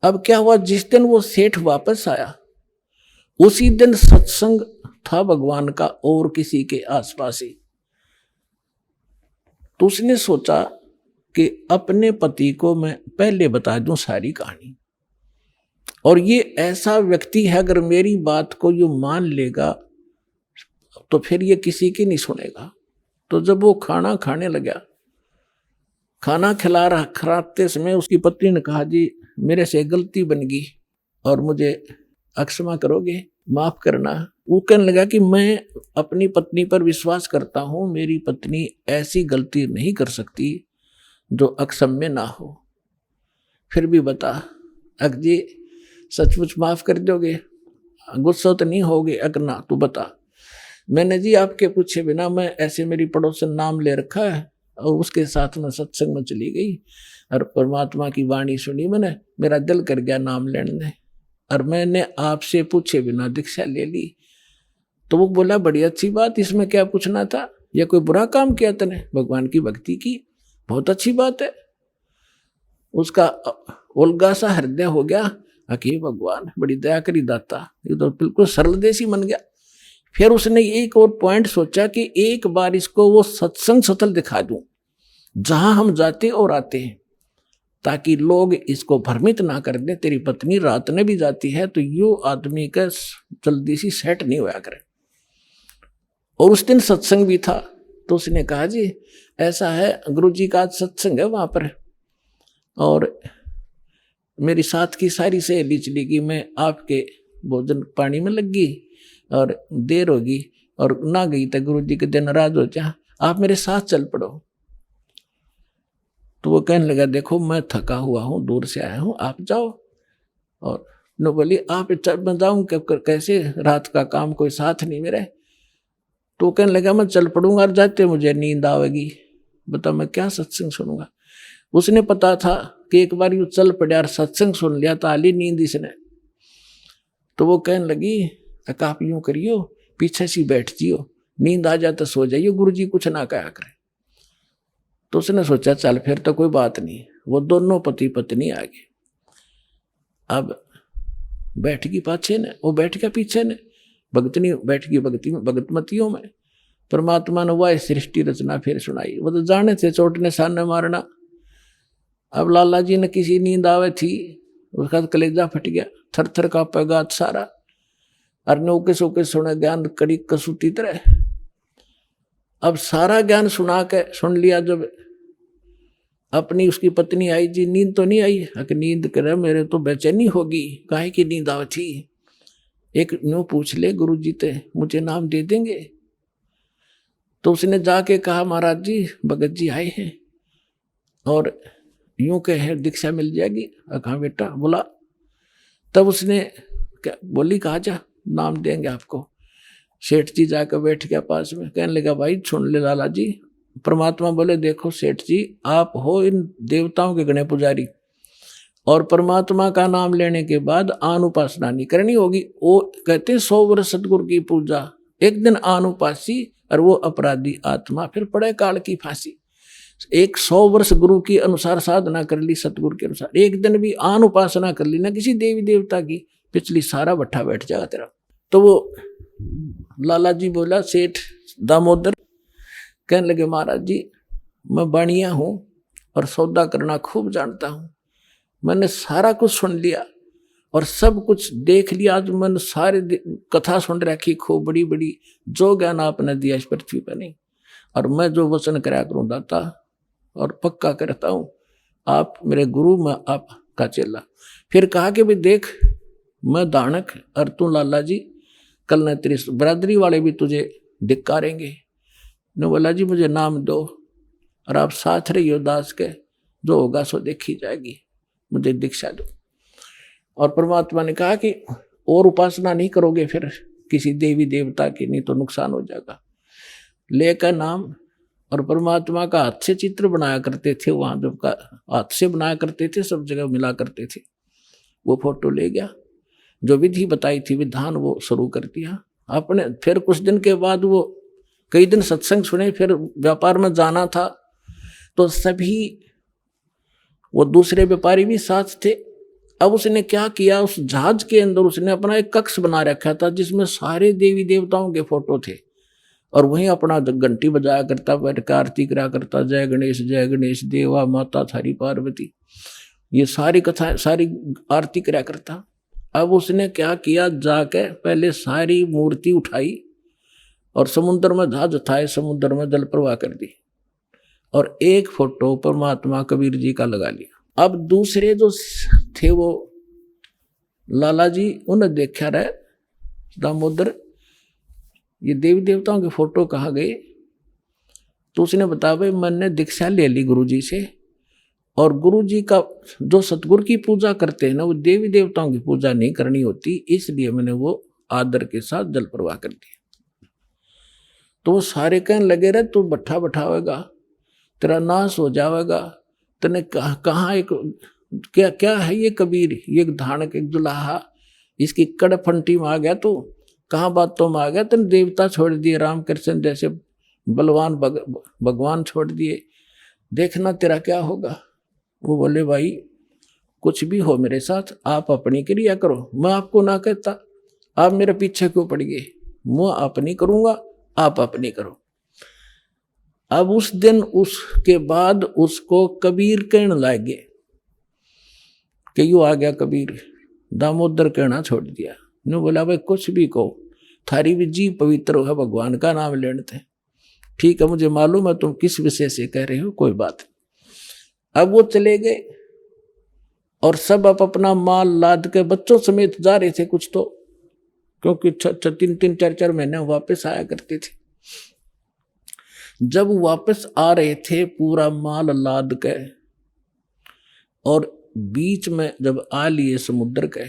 अब क्या हुआ, जिस दिन वो सेठ वापस आया उसी दिन सत्संग था भगवान का और किसी के आसपास ही। तो उसने सोचा कि अपने पति को मैं पहले बता दूं सारी कहानी, और ये ऐसा व्यक्ति है अगर मेरी बात को ये मान लेगा तो फिर ये किसी की नहीं सुनेगा। तो जब वो खाना खाने लगा, खाना खिलाते समय उसकी पत्नी ने कहा जी मेरे से गलती बन गई और मुझे क्षमा करोगे, माफ करना। वो कहने लगा कि मैं अपनी पत्नी पर विश्वास करता हूँ, मेरी पत्नी ऐसी गलती नहीं कर सकती जो अक्षम्य ना हो। फिर भी बता अक जी सचमुच माफ कर दोगे, गुस्सा तो नहीं होगे? अक ना तू बता। मैंने जी आपके पूछे बिना मैं ऐसे मेरी पड़ोसन नाम ले रखा है और उसके साथ में सत्संग में चली गई और परमात्मा की वाणी सुनी मैंने, मेरा दिल कर गया नाम लेने, और मैंने आपसे पूछे बिना दीक्षा ले ली। तो वो बोला बड़ी अच्छी बात, इसमें क्या पूछना था, या कोई बुरा काम किया तने? भगवान की भक्ति की, बहुत अच्छी बात है। उसका उल्गा सा हृदय हो गया, अके भगवान बड़ी दया करी दाता, ये तो बिल्कुल सरल देसी बन गया। फिर उसने एक और पॉइंट सोचा कि एक बार इसको वो सत्संग सतल दिखा दूं जहां हम जाते और आते हैं, ताकि लोग इसको भ्रमित ना कर दे तेरी पत्नी रात में भी जाती है, तो यो आदमी का जल्दी सी सेट नहीं होया करे। और उस दिन सत्संग भी था, तो उसने कहा जी ऐसा है, गुरु जी का आज सत्संग है वहां पर, और मेरी साथ की सारी सहेली चली गई, मैं आपके भोजन पानी में लग गई और देर होगी और ना गई तो गुरु जी के दिन नाराज हो जा, आप मेरे साथ चल पड़ो। तो वो कहने लगा देखो मैं थका हुआ हूँ, दूर से आया हूँ, आप जाओ। और नो बोली आप मैं जाऊँ कैसे, रात का काम, कोई साथ नहीं मेरे। तो कहने लगा मैं चल पड़ूंगा और जाते मुझे नींद आवेगी, बता मैं क्या सत्संग सुनूंगा। उसने पता था कि एक बार यूं चल पड़ा और सत्संग सुन लिया तो आली नींद इसने। तो वो कहने लगी आप यूं करियो, पीछे सी बैठ जियो, नींद आ जाए तो सो जाइयो, गुरुजी कुछ ना कहा करे। तो उसने सोचा चल फिर तो कोई बात नहीं। वो दोनों पति पत्नी आ गए। अब बैठ गई पाछे ने, वो बैठ गया पीछे ने, भगतनी बैठ गई भगतमतियों में। परमात्मा ने वह सृष्टि रचना फिर सुनाई। वो तो जाने थे चोट ने सामने मारना। अब लाला जी ने किसी नींद आवे थी, उसका कलेजा फट गया, थर थर का पैगात सारा, और नौके सोके सुने ज्ञान कड़ी कसूती तरह। अब सारा ज्ञान सुना के सुन लिया, जब अपनी उसकी पत्नी आई, जी नींद तो नहीं आई, नींद करे मेरे तो बेचैनी होगी, काहे की नींद आवे थी, एक न्यू पूछ ले गुरुजी ते मुझे नाम दे देंगे। तो उसने जाके कहा महाराज जी भगत जी आए हैं और यूं कहे दीक्षा मिल जाएगी। कहा बेटा बोला। तब उसने बोली कहा जा नाम देंगे आपको। सेठ जी जाकर बैठ गया पास में, कहने लगा भाई सुन ले लाला जी। परमात्मा बोले देखो सेठ जी आप हो इन देवताओं के गणे पुजारी, और परमात्मा का नाम लेने के बाद आन उपासना नहीं करनी होगी। वो कहते हैं 100 वर्ष सतगुरु की पूजा, एक दिन आन उपासी और वो अपराधी आत्मा फिर पड़े काल की फांसी। 100 वर्ष गुरु की अनुसार साधना कर ली, सतगुरु के अनुसार, एक दिन भी आन उपासना कर ली ना किसी देवी देवता की, पिछली सारा भट्ठा बैठ जाएगा तेरा। तो वो लाला जी बोला सेठ दामोदर, कहने लगे महाराज जी मैं बाणिया हूँ और सौदा करना खूब जानता हूँ, मैंने सारा कुछ सुन लिया और सब कुछ देख लिया। आज मैंने सारी कथा सुन रखी खूब बड़ी बड़ी, जो ज्ञान आपने दिया इस पृथ्वी पर नहीं, और मैं जो वचन कराया करूँ दाता और पक्का करता हूँ, आप मेरे गुरु मैं आपका चेला। फिर कहा कि भी देख मैं दानक और तू लाला जी, कल न तेरी बरादरी वाले भी तुझे धिक्कारेंगे। ने बोला जी मुझे नाम दो और आप साथ रहियो दास के, जो होगा सो देखी जाएगी, मुझे दीक्षा दो। और परमात्मा ने कहा कि और उपासना नहीं करोगे फिर किसी देवी देवता की, नहीं तो नुकसान हो जाएगा। लेकर नाम, और परमात्मा का हाथ से चित्र बनाया करते थे वहां, जब का हाथ से बनाया करते थे, सब जगह मिला करते थे। वो फोटो ले गया, जो विधि बताई थी विधान वो शुरू कर दिया आपने। फिर कुछ दिन के बाद वो कई दिन सत्संग सुने, फिर व्यापार में जाना था तो सभी वो दूसरे व्यापारी भी साथ थे। अब उसने क्या किया, उस जहाज के अंदर उसने अपना एक कक्ष बना रखा था जिसमें सारे देवी देवताओं के फोटो थे, और वहीं अपना घंटी बजाया करता, बैठ कर आरती करा करता, जय गणेश देवा माता थारी पार्वती, ये सारी कथा सारी आरती करा करता। अब उसने क्या किया, जाके पहले सारी मूर्ति उठाई और समुद्र में जहाज उठाए, समुद्र में जल प्रवाह कर दी, और एक फोटो परमात्मा कबीर जी का लगा लिया। अब दूसरे जो थे वो लाला जी, उन्हें देखा रहे दामोदर ये देवी देवताओं के फोटो कहाँ गए। तो उसने बताया भाई मैंने दीक्षा ले ली गुरु जी से, और गुरु जी का जो सतगुरु की पूजा करते हैं ना, वो देवी देवताओं की पूजा नहीं करनी होती, इसलिए मैंने वो आदर के साथ जल प्रवाह कर दिया। तो वो सारे कहने लगे रहे तू भट्ठा बैठावेगा, तेरा नाश हो जाएगा, तने कहाँ एक क्या क्या है ये कबीर, ये धानक एक दुल्हा, इसकी कड़फंटी में आ गया तू, कहाँ बातों में आ गया, तेने देवता छोड़ दिए, रामकृष्ण जैसे बलवान भगवान छोड़ दिए, देखना तेरा क्या होगा। वो बोले भाई कुछ भी हो मेरे साथ, आप अपनी क्रिया करो, मैं आपको ना कहता, आप मेरे पीछे क्यों पड़ गए, मैं अपनी करूंगा, आप अपनी करो। अब उस दिन उसके बाद उसको कबीर कहने लगे कि यू आ गया कबीर। दामोदर कहना छोड़ दिया। ने बोला भाई कुछ भी कहो, थारी भी जी पवित्र है, भगवान का नाम लेने थे। ठीक है, मुझे मालूम है तुम किस विषय से कह रहे हो, कोई बात नहीं। अब वो चले गए और सब अपना माल लाद के बच्चों समेत जा रहे थे कुछ तो, क्योंकि 3-4 महीने वापस आया करते थे। जब वापस आ रहे थे पूरा माल लाद के, और बीच में जब आ लिए समुद्र के,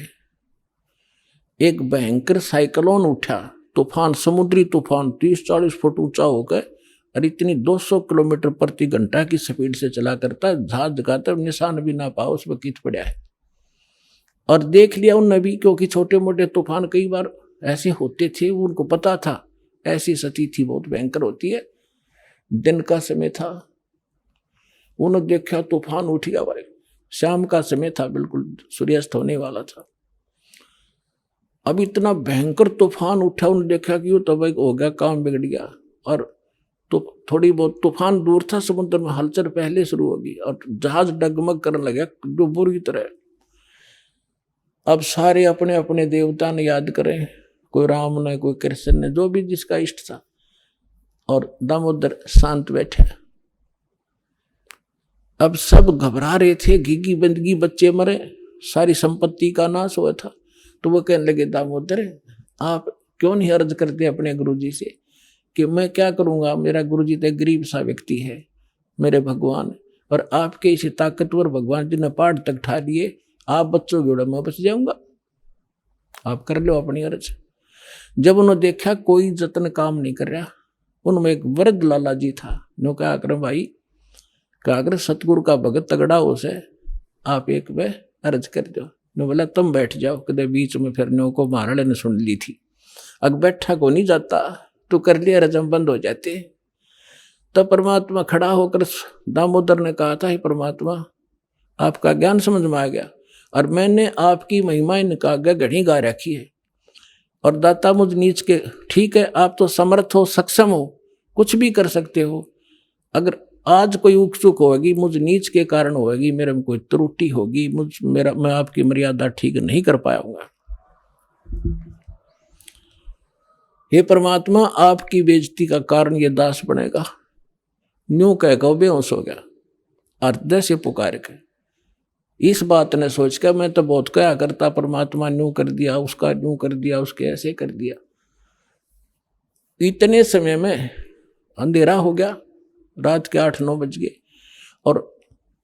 एक भयंकर साइक्लोन उठा, तूफान, समुद्री तूफान 30-40 फुट ऊंचा होकर, और इतनी 200 किलोमीटर प्रति घंटा की स्पीड से चला करता, जहाज दिखाता निशान भी ना पाओ उसमें कीट पड़ा है। और देख लिया उन नबी, क्योंकि छोटे मोटे तूफान कई बार ऐसे होते थे, उनको पता था ऐसी स्थिति बहुत भयंकर होती है। दिन का समय था, उन्होंने देखा तूफान उठ गया भाई, शाम का समय था, बिल्कुल सूर्यास्त होने वाला था। अब इतना भयंकर तूफान उठा, उन्होंने देखा कि वो तो भाई हो गया, काम बिगड़ गया। और तो थोड़ी बहुत तूफान दूर था, समुद्र में हलचल पहले शुरू होगी और जहाज डगमग करने लगा जो बुरी तरह। अब सारे अपने अपने देवता ने याद करें, कोई राम ने, कोई कृष्ण ने, जो भी जिसका इष्ट था। और दामोदर शांत बैठे। अब सब घबरा रहे थे, घिगी बंदगी, बच्चे मरे, सारी संपत्ति का नाश हुआ था। तो वो कहने लगे, दामोदर आप क्यों नहीं अर्ज करते अपने गुरुजी से कि मैं क्या करूंगा, मेरा गुरुजी तो गरीब सा व्यक्ति है, मेरे भगवान, और आपके इसे ताकतवर भगवान जिन्हें पहाड़ तक ठा लिए, आप बच्चों के मैं बच जाऊंगा, आप कर लो अपनी अर्ज। जब उन्होंने देखा कोई जतन काम नहीं कर रहा, उनमें एक वृद्ध लाला जी था। नो क्या कर भाई, क्या अगर सतगुरु का भगत तगड़ा हो से आप एक वे अर्ज कर दो। नो बोला तुम बैठ जाओ, कदे बीच में फिर नो को महाराज ने सुन ली थी, अग बैठा को नहीं जाता, तो कर लिया रजम बंद हो जाते। तब परमात्मा खड़ा होकर दामोदर ने कहा था, हे परमात्मा आपका ज्ञान समझ में आ गया, और मैंने आपकी महिमा इनका घड़ी गा रखी है, और दाता मुझ नीच के, ठीक है आप तो समर्थ हो, सक्षम हो, कुछ भी कर सकते हो, अगर आज कोई उकचुक होगी मुझ नीच के कारण होगी, मेरे में कोई त्रुटि होगी, मैं आपकी मर्यादा ठीक नहीं कर पाऊंगा। हे परमात्मा आपकी बेइज्जती का कारण ये दास बनेगा। न्यू कह कहो बेहोश हो गया, हृदय से पुकार के इस बात ने सोच कर मैं तो बहुत क्या करता, परमात्मा न्यू कर दिया, उसका न्यू कर दिया, उसके ऐसे कर दिया। इतने समय में अंधेरा हो गया, रात के 8-9 बज गए, और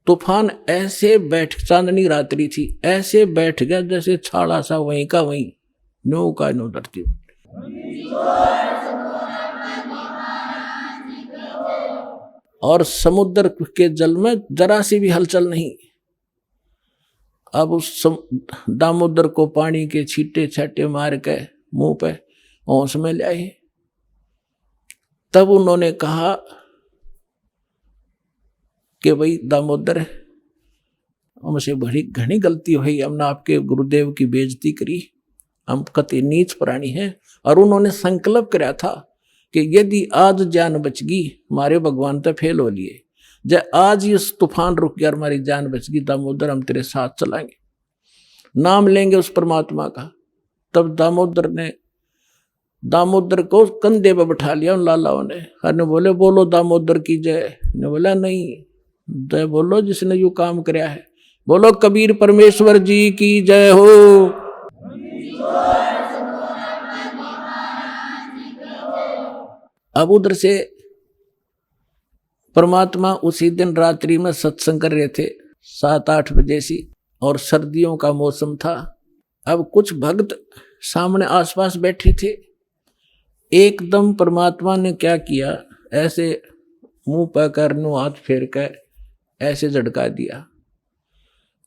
तूफान ऐसे बैठ, चांदनी रात्रि थी, ऐसे बैठ गया जैसे छाड़ा सा वहीं का वहीं, न्यू का न्यू धरती। और समुद्र के जल में जरा सी भी हलचल नहीं। अब उस दामोदर को पानी के छींटे छाटे मार के मुंह पे होश में ले आए। तब उन्होंने कहा कि भाई दामोदर हमसे बड़ी घनी गलती हुई, हमने आपके गुरुदेव की बेइज्जती करी, हम कति नीच प्राणी हैं। और उन्होंने संकल्प कराया था कि यदि आज जान बच गई, हमारे भगवान तो फेल हो लिए, जब आज ये तूफान रुक गया, हमारी जान बच गई, दामोदर हम तेरे साथ चलाएंगे, नाम लेंगे उस परमात्मा का। तब दामोदर को कंधे पे बैठा लिया उन लालाओं ने, हर ने बोले बोलो दामोदर की जय। ने बोला नहीं, जय बोलो जिसने यू काम कराया है, बोलो कबीर परमेश्वर जी की जय हो। अब उधर से परमात्मा उसी दिन रात्रि में सत्संग कर रहे थे 7-8 बजे सी, और सर्दियों का मौसम था। अब कुछ भक्त सामने आसपास बैठे थे। एकदम परमात्मा ने क्या किया, ऐसे मुंह पर करनो हाथ फेर कर ऐसे झटका दिया,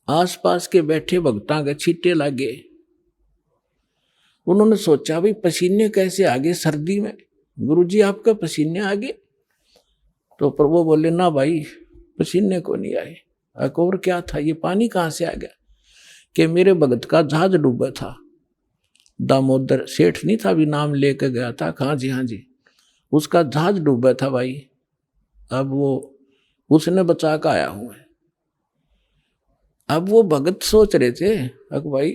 आसपास के बैठे भक्तां के छींटे लगे। उन्होंने सोचा भाई पसीने कैसे आ गए सर्दी में, गुरुजी आपका पसीने आ गए? तो प्रभु बोले ना भाई पसीने को नहीं आए। और क्या था, ये पानी कहाँ से आ गया? कि मेरे भगत का जहाज डूबा था, दामोदर सेठ नहीं था, भी नाम लेकर गया था, कहाँ जी, हाँ जी, उसका जहाज डूबा था भाई, अब वो उसने बचा के आया हूं मैं। अब वो भगत सोच रहे थे अक भाई,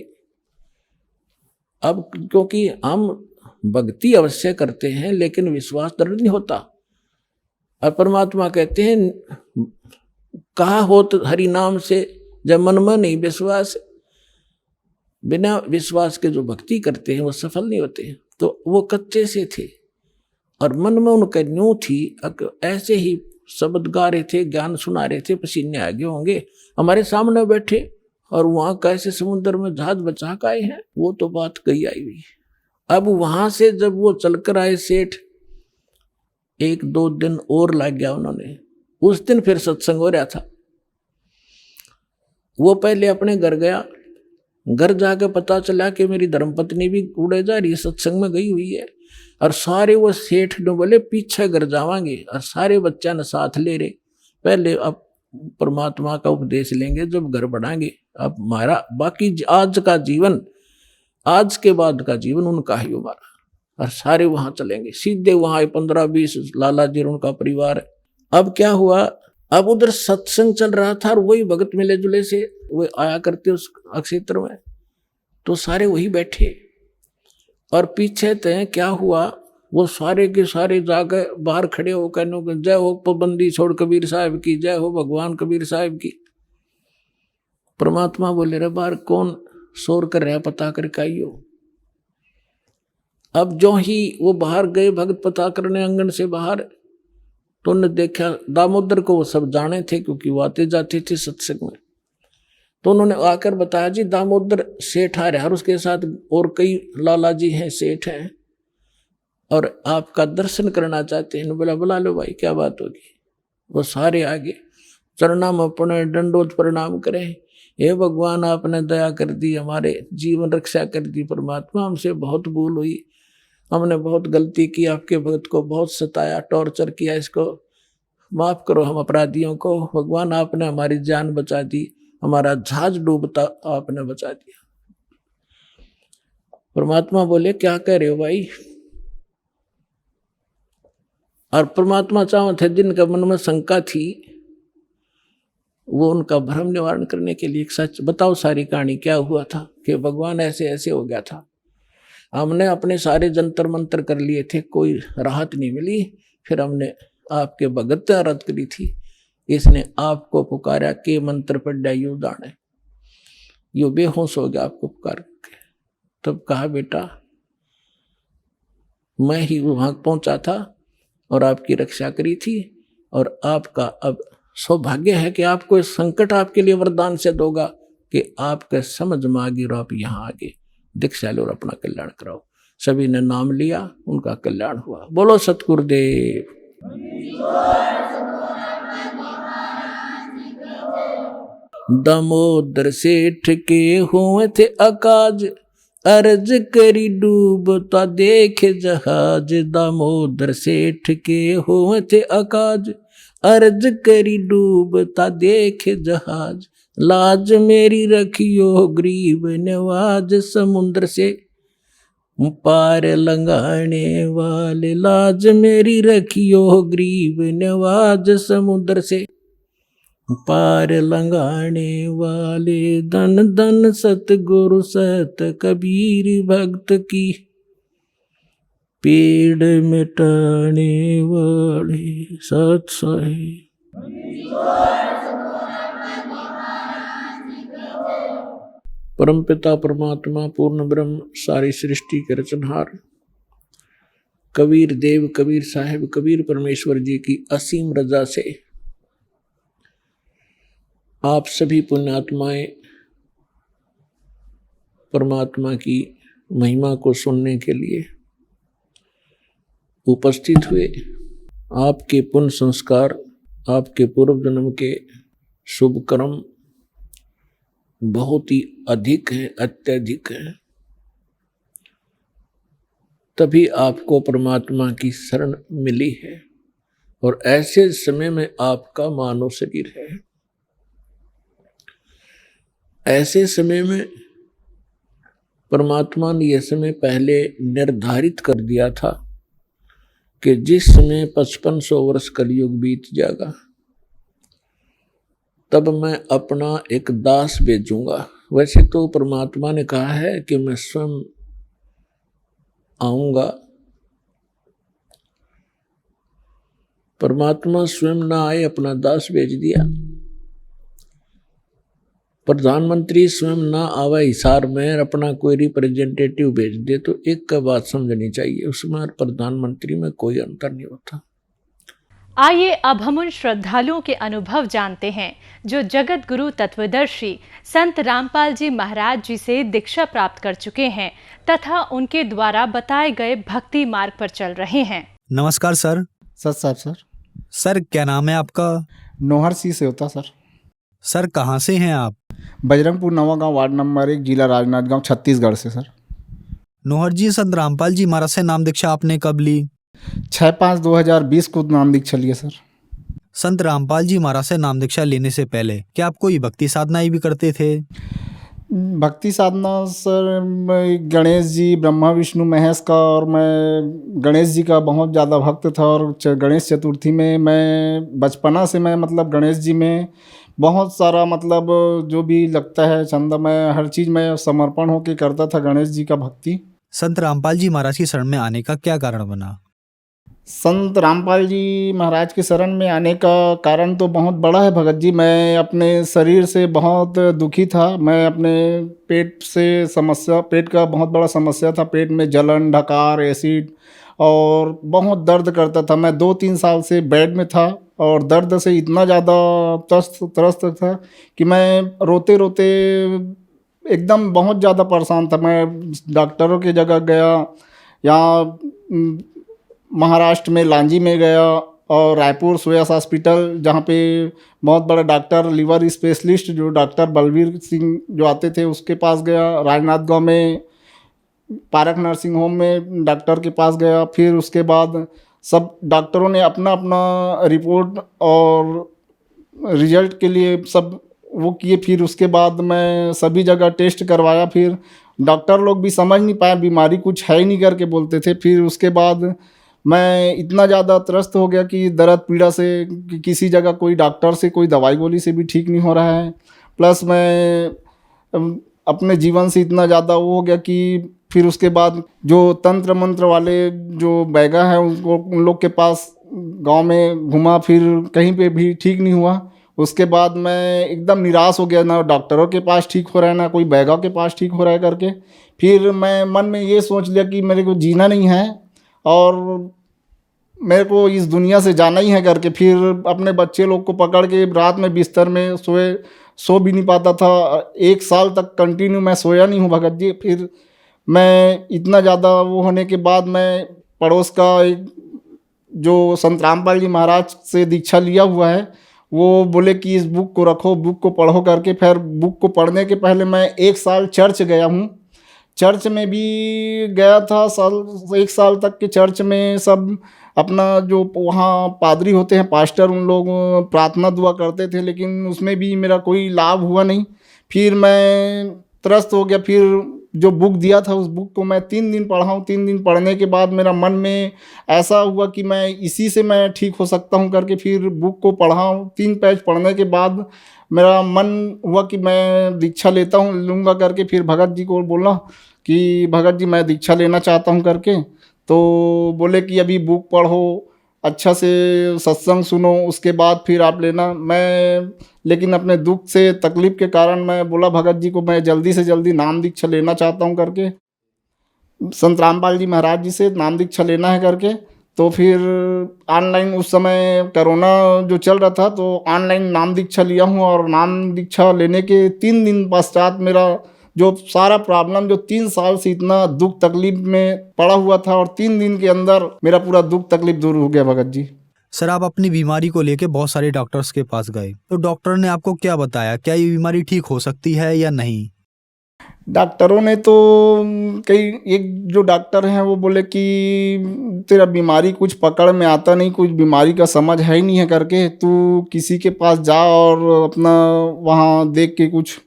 अब क्योंकि हम भक्ति अवश्य करते हैं लेकिन विश्वास दृढ़ नहीं होता। और परमात्मा कहते हैं कहा हो तो हरि नाम से, जब मन में नहीं विश्वास, बिना विश्वास के जो भक्ति करते हैं वो सफल नहीं होते। तो वो कच्चे से थे और मन में उनका न्यू थी, ऐसे ही शब्द गा रहे थे, ज्ञान सुना रहे थे, पसीने आगे होंगे, हमारे सामने बैठे और वहां कैसे समुद्र में जहाज बचा के आए हैं, वो तो बात कही आई हुई। अब वहां से जब वो चलकर आए सेठ, 1-2 दिन और लग गया उन्होंने। उस दिन फिर सत्संग हो रहा था। वो पहले अपने घर गया, घर जाके पता चला कि मेरी धर्मपत्नी भी उड़े जा रही, सत्संग में गई हुई है। और सारे वो सेठ ने बोले पीछे घर जावांगे, और सारे बच्चा ने साथ ले रहे, पहले अब परमात्मा का उपदेश लेंगे जब घर बढ़ाएंगे। अब हमारा बाकी आज का जीवन, आज के बाद का जीवन उनका ही हमारा। और सारे वहां चलेंगे, सीधे वहां 15-20 लाला जी और उनका परिवार। अब क्या हुआ, अब उधर सत्संग चल रहा था और वही भगत मिले जुले से वो आया करते उस क्षेत्र में, तो सारे वही बैठे। और पीछे तय क्या हुआ, वो सारे के सारे जाकर बाहर खड़े हो कहने जय हो पाबंदी छोड़ कबीर साहब की, जय हो भगवान कबीर साहब की। परमात्मा बोले रे बाहर कौन शोर कर रहा, पता करके आइयो। अब जो ही वो बाहर गए भगत पता करने अंगन से बाहर, तो उन्होंने देखा दामोदर को, वो सब जाने थे क्योंकि वो आते जाते थे सत्संग में। तो उन्होंने आकर बताया जी दामोदर सेठ आ रहा है और उसके साथ और कई लाला जी हैं, सेठ हैं, और आपका दर्शन करना चाहते हैं। बोला बुला लो भाई, क्या बात होगी। वो सारे आगे चरणाम अपने दंडोत प्रणाम करें, हे भगवान आपने दया कर दी, हमारे जीवन रक्षा कर दी। परमात्मा हमसे बहुत भूल हुई, हमने बहुत गलती की, आपके भक्त को बहुत सताया, टॉर्चर किया, इसको माफ करो हम अपराधियों को। भगवान आपने हमारी जान बचा दी, हमारा जहाज डूबता आपने बचा दिया। परमात्मा बोले क्या कह रहे हो भाई। और परमात्मा चाहते थे जिनका मन में शंका थी, वो उनका भ्रम निवारण करने के लिए एक सच बताओ, सारी कहानी क्या हुआ था कि भगवान ऐसे ऐसे हो गया था। हमने अपने सारे जंतर मंत्र कर लिए थे, कोई राहत नहीं मिली। फिर हमने आपके भगत आराध करी थी, इसने आपको पुकारा के मंत्र पर डायू दाने, यो बेहोश हो गया आपको पुकार के। तब कहा बेटा मैं ही वहां पहुंचा था और आपकी रक्षा करी थी, और आपका अब सौभाग्य है कि आपको इस संकट आपके लिए वरदान से दोगा कि आपके समझ में आ गई और आप यहाँ आगे दीक्षा लो और अपना कल्याण कराओ। सभी ने नाम लिया, उनका कल्याण हुआ। बोलो सतगुरुदेव। दामोदर सेठ के हुए थे अकाज, अर्ज करी डूबता देखे जहाज। दामोदर सेठ के हुए थे अकाज, अर्ज करी डूबता देखे जहाज। लाज मेरी रखियो गरीब नवाज, समुद्र से पार लंघाने वाले। लाज मेरी रखियो गरीब नवाज, समुद्र से पार लंघाने वाले। धन धन सतगुरु सत कबीर भक्त की, पेड़ मिटाने वाले सत साहिब। परमपिता परमात्मा पूर्ण ब्रह्म सारी सृष्टि के रचनहार कबीर देव कबीर साहिब कबीर परमेश्वर जी की असीम रजा से आप सभी पुण्यात्माएं परमात्मा की महिमा को सुनने के लिए उपस्थित हुए। आपके पुण्य संस्कार, आपके पूर्व जन्म के शुभ कर्म बहुत ही अधिक है, अत्यधिक है, तभी आपको परमात्मा की शरण मिली है। और ऐसे समय में आपका मानव शरीर है। ऐसे समय में परमात्मा ने यह समय पहले निर्धारित कर दिया था कि जिसमें 5500 वर्ष कलयुग बीत जाएगा, तब मैं अपना एक दास भेजूंगा। वैसे तो परमात्मा ने कहा है कि मैं स्वयं आऊंगा, परमात्मा स्वयं ना आए, अपना दास भेज दिया। प्रधानमंत्री स्वयं ना आवे हिसार में, अपना कोई रिप्रेजेंटेटिव भेज दे, तो एक का बात समझनी चाहिए, उसमें और प्रधानमंत्री में कोई अंतर नहीं होता। आइए अब हम उन श्रद्धालुओं के अनुभव जानते हैं जो जगत गुरु तत्वदर्शी संत रामपाल जी महाराज जी से दीक्षा प्राप्त कर चुके हैं तथा उनके द्वारा बताए गए भक्ति मार्ग पर चल रहे हैं। नमस्कार सर। सर सर क्या नाम है आपका? नोहर सी से होता सर। सर कहाँ से हैं आप? बजरंगपुर नवागांव वार्ड नंबर 1 जिला राजनांदगांव छत्तीसगढ़ से सर। नोहर जी, संत रामपाल जी महाराज से नाम दीक्षा आपने कब ली? 6/5/2020 को नाम दीक्षा लिए सर। संत रामपाल जी महाराज से नाम दीक्षा लेने से पहले क्या आप कोई भक्ति साधनाएं भी करते थे? भक्ति साधना सर, मैं गणेश जी, ब्रह्मा विष्णु महेश का, और मैं गणेश जी का बहुत ज़्यादा भक्त था। और गणेश चतुर्थी में मैं बचपना से मैं मतलब गणेश जी में बहुत सारा मतलब जो भी लगता है चंदा, मैं हर चीज़ में समर्पण होकर करता था गणेश जी का भक्ति। संत रामपाल जी महाराज की शरण में आने का क्या कारण बना? संत रामपाल जी महाराज के शरण में आने का कारण तो बहुत बड़ा है भगत जी। मैं अपने शरीर से बहुत दुखी था। मैं अपने पेट का बहुत बड़ा समस्या था। पेट में जलन, ढकार, एसिड और बहुत दर्द करता था। मैं 2-3 साल से बेड में था और दर्द से इतना ज़्यादा त्रस्त था कि मैं रोते रोते एकदम बहुत ज़्यादा परेशान था। मैं डॉक्टरों की जगह गया, यहाँ महाराष्ट्र में लांजी में गया और रायपुर सुयस हॉस्पिटल, जहाँ पे बहुत बड़ा डॉक्टर लीवर स्पेशलिस्ट जो डॉक्टर बलवीर सिंह जो आते थे उसके पास गया। राजनांदगांव में पारक नर्सिंग होम में डॉक्टर के पास गया। फिर उसके बाद सब डॉक्टरों ने अपना अपना रिपोर्ट और रिजल्ट के लिए सब वो किए। फिर उसके बाद मैं सभी जगह टेस्ट करवाया। फिर डॉक्टर लोग भी समझ नहीं पाए, बीमारी कुछ है ही नहीं करके बोलते थे। फिर उसके बाद मैं इतना ज़्यादा त्रस्त हो गया कि दर्द पीड़ा से किसी जगह कोई डॉक्टर से कोई दवाई गोली से भी ठीक नहीं हो रहा है। प्लस मैं अपने जीवन से इतना ज़्यादा वो हो गया कि फिर उसके बाद जो तंत्र मंत्र वाले जो बैगा है उन लोग के पास गांव में घुमा, फिर कहीं पे भी ठीक नहीं हुआ। उसके बाद मैं एकदम निराश हो गया, ना डॉक्टरों के पास ठीक हो रहा है ना कोई बैगा के पास ठीक हो रहा है करके। फिर मैं मन में ये सोच लिया कि मेरे को जीना नहीं है और मेरे को इस दुनिया से जाना ही है करके। फिर अपने बच्चे लोग को पकड़ के रात में बिस्तर में सो भी नहीं पाता था। 1 साल तक कंटिन्यू मैं सोया नहीं हूँ भगत जी। फिर मैं इतना ज़्यादा वो होने के बाद मैं पड़ोस का एक जो संत रामपाल जी महाराज से दीक्षा लिया हुआ है वो बोले कि इस बुक को रखो, बुक को पढ़ो करके। फिर बुक को पढ़ने के पहले मैं 1 साल चर्च गया हूँ। चर्च में भी गया था 1 साल तक के चर्च में सब अपना जो वहाँ पादरी होते हैं, पास्टर, उन लोग प्रार्थना दुआ करते थे, लेकिन उसमें भी मेरा कोई लाभ हुआ नहीं। फिर मैं त्रस्त हो गया। फिर जो बुक दिया था उस बुक को मैं 3 दिन पढ़ा हूँ। 3 दिन पढ़ने के बाद मेरा मन में ऐसा हुआ कि मैं इसी से मैं ठीक हो सकता हूँ करके फिर बुक को पढ़ा हूँ। 3 पेज पढ़ने के बाद मेरा मन हुआ कि मैं दीक्षा लूँगा करके। फिर भगत जी को बोला कि भगत जी मैं दीक्षा लेना चाहता हूँ करके। तो बोले कि अभी बुक पढ़ो, अच्छा से सत्संग सुनो, उसके बाद फिर आप लेना। मैं लेकिन अपने दुख से तकलीफ़ के कारण मैं बोला भगत जी को मैं जल्दी से जल्दी नाम दीक्षा लेना चाहता हूँ करके, संत रामपाल जी महाराज जी से नाम दीक्षा लेना है करके। तो फिर ऑनलाइन उस समय कोरोना जो चल रहा था तो ऑनलाइन नाम दीक्षा लिया हूँ। और नाम दीक्षा लेने के 3 दिन पश्चात मेरा जो सारा प्रॉब्लम जो 3 साल से इतना दुख तकलीफ में पड़ा हुआ था और 3 दिन के अंदर मेरा पूरा दुख तकलीफ दूर हो गया भगत जी। सर आप अपनी बीमारी को लेके बहुत सारे डॉक्टर्स के पास गए, तो डॉक्टर ने आपको क्या बताया? क्या ये बीमारी ठीक हो सकती है या नहीं? डॉक्टरों ने तो एक जो डॉक्टर हैं वो बोले कि तेरा बीमारी कुछ पकड़ में आता नहीं, कुछ बीमारी का समझ है ही नहीं है करके, तू किसी के पास जा और अपना वहाँ देख के कुछ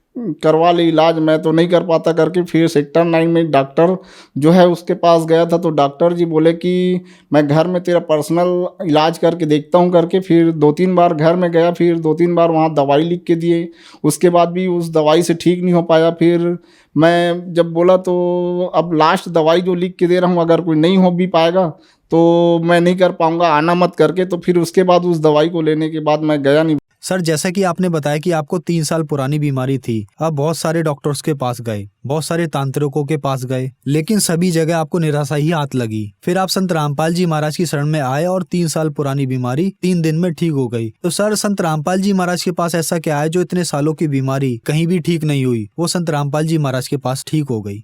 करवा ले इलाज, मैं तो नहीं कर पाता करके फिर सेक्टर 9 में डॉक्टर जो है उसके पास गया था। तो डॉक्टर जी बोले कि मैं घर में तेरा पर्सनल इलाज करके देखता हूँ करके। फिर 2-3 बार घर में गया, फिर 2-3 बार वहाँ दवाई लिख के दिए, उसके बाद भी उस दवाई से ठीक नहीं हो पाया। फिर मैं जब बोला तो अब लास्ट दवाई जो लिख के दे रहा हूँ, अगर कोई नहीं हो भी पाएगा तो मैं नहीं कर पाऊँगा, आना मत करके। तो फिर उसके बाद उस दवाई को लेने के बाद मैं गया नहीं। सर, जैसा कि आपने बताया कि आपको 3 साल पुरानी बीमारी थी, आप बहुत सारे डॉक्टर्स के पास गए, बहुत सारे तांत्रिकों के पास गए, लेकिन सभी जगह आपको निराशा ही हाथ लगी। फिर आप संत रामपाल जी महाराज की शरण में आए और 3 साल पुरानी बीमारी 3 दिन में ठीक हो गई। तो सर, संत रामपाल जी महाराज के पास ऐसा क्या है जो इतने सालों की बीमारी कहीं भी ठीक नहीं हुई, वो संत रामपाल जी महाराज के पास ठीक हो गई?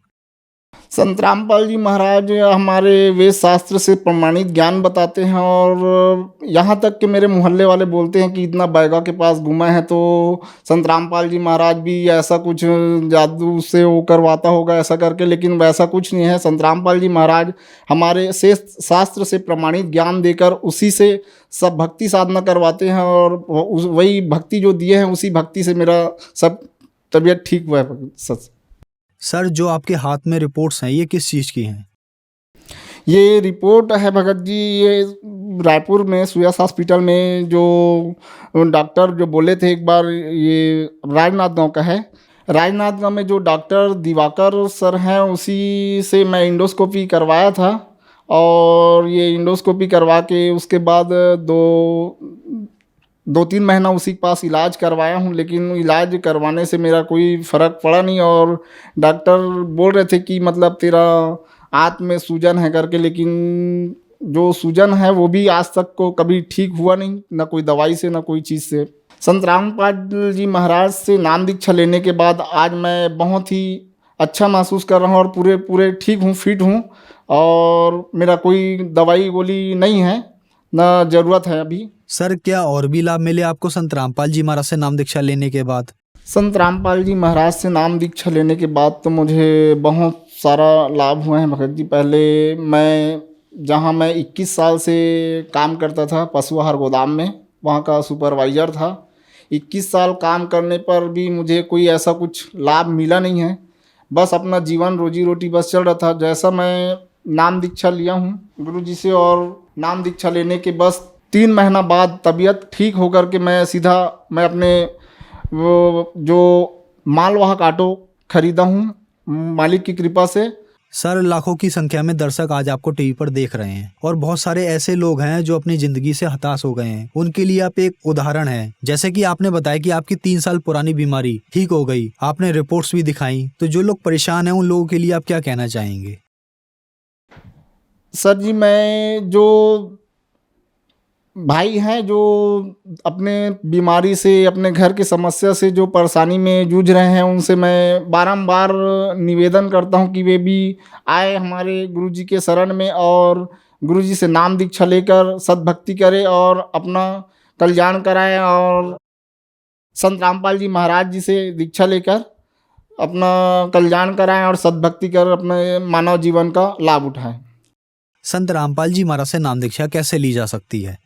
संत रामपाल जी महाराज हमारे वेद शास्त्र से प्रमाणित ज्ञान बताते हैं, और यहाँ तक कि मेरे मोहल्ले वाले बोलते हैं कि इतना बैगा के पास घूमा है तो संत रामपाल जी महाराज भी ऐसा कुछ जादू से वो करवाता होगा ऐसा करके, लेकिन वैसा कुछ नहीं है। संत रामपाल जी महाराज हमारे से शास्त्र से प्रमाणित ज्ञान देकर उसी से सब भक्ति साधना करवाते हैं, और वही भक्ति जो दिए हैं उसी भक्ति से मेरा सब तबीयत ठीक हुआ है। सच सर, जो आपके हाथ में रिपोर्ट्स हैं ये किस चीज़ की हैं? ये रिपोर्ट है भगत जी, ये रायपुर में सुयस हॉस्पिटल में जो डॉक्टर जो बोले थे एक बार, ये राजनाथ गांव का है। राजनाथ गांव में जो डॉक्टर दिवाकर सर हैं उसी से मैं इंडोस्कोपी करवाया था, और ये इंडोस्कोपी करवा के उसके बाद 2-3 महीना उसी के पास इलाज करवाया हूँ, लेकिन इलाज करवाने से मेरा कोई फ़र्क पड़ा नहीं। और डॉक्टर बोल रहे थे कि मतलब तेरा आंत में सूजन है करके, लेकिन जो सूजन है वो भी आज तक को कभी ठीक हुआ नहीं, ना कोई दवाई से ना कोई चीज़ से। संत रामपाल जी महाराज से नाम दीक्षा लेने के बाद आज मैं बहुत ही अच्छा महसूस कर रहा हूँ, और पूरे ठीक हूँ, फिट हूँ, और मेरा कोई दवाई गोली नहीं है, ना ज़रूरत है अभी। सर, क्या और भी लाभ मिले आपको संत रामपाल जी महाराज से नाम दीक्षा लेने के बाद? संत रामपाल जी महाराज से नाम दीक्षा लेने के बाद तो मुझे बहुत सारा लाभ हुए हैं भगत जी। पहले जहाँ मैं 21 साल से काम करता था पशु आहार गोदाम में, वहाँ का सुपरवाइज़र था। 21 साल काम करने पर भी मुझे कोई ऐसा कुछ लाभ मिला नहीं है, बस अपना जीवन रोजी रोटी बस चल रहा था। जैसा मैं नाम दीक्षा लिया हूँ गुरुजी से, और नाम दीक्षा लेने के बस 3 महीना बाद तबीयत ठीक होकर के मैं अपने वो जो मालवाहक ऑटो खरीदा हूँ मालिक की कृपा से। सर, लाखों की संख्या में दर्शक आज आपको टीवी पर देख रहे हैं, और बहुत सारे ऐसे लोग हैं जो अपनी जिंदगी से हताश हो गए हैं। उनके लिए आप एक उदाहरण हैं। जैसे कि आपने बताया कि आपकी 3 साल पुरानी बीमारी ठीक हो गई, आपने रिपोर्ट्स भी दिखाई, तो जो लोग परेशान हैं उन लोगों के लिए आप क्या कहना चाहेंगे? सर जी, मैं जो भाई हैं जो अपने बीमारी से, अपने घर की समस्या से जो परेशानी में जूझ रहे हैं, उनसे मैं बारंबार निवेदन करता हूं कि वे भी आए हमारे गुरुजी के शरण में, और गुरुजी से नाम दीक्षा लेकर सद्भक्ति करें और अपना कल्याण कराएं, और संत रामपाल जी महाराज जी से दीक्षा लेकर अपना कल्याण कराएं और सद्भक्ति कर अपने मानव जीवन का लाभ उठाएं। संत रामपाल जी महाराज से नाम दीक्षा कैसे ली जा सकती है?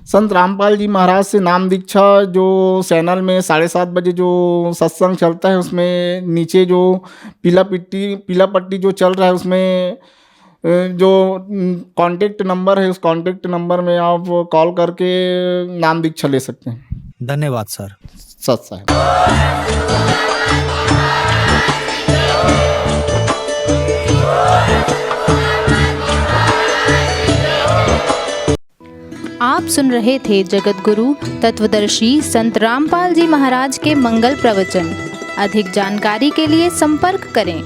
संत रामपाल जी महाराज से नाम दीक्षा जो चैनल में 7:30 बजे जो सत्संग चलता है, उसमें नीचे जो पीला पट्टी जो चल रहा है, उसमें जो कांटेक्ट नंबर है, उस कांटेक्ट नंबर में आप कॉल करके नाम दीक्षा ले सकते हैं। धन्यवाद सर। सत साहब। आप सुन रहे थे जगत गुरु तत्वदर्शी संत रामपाल जी महाराज के मंगल प्रवचन। अधिक जानकारी के लिए संपर्क करें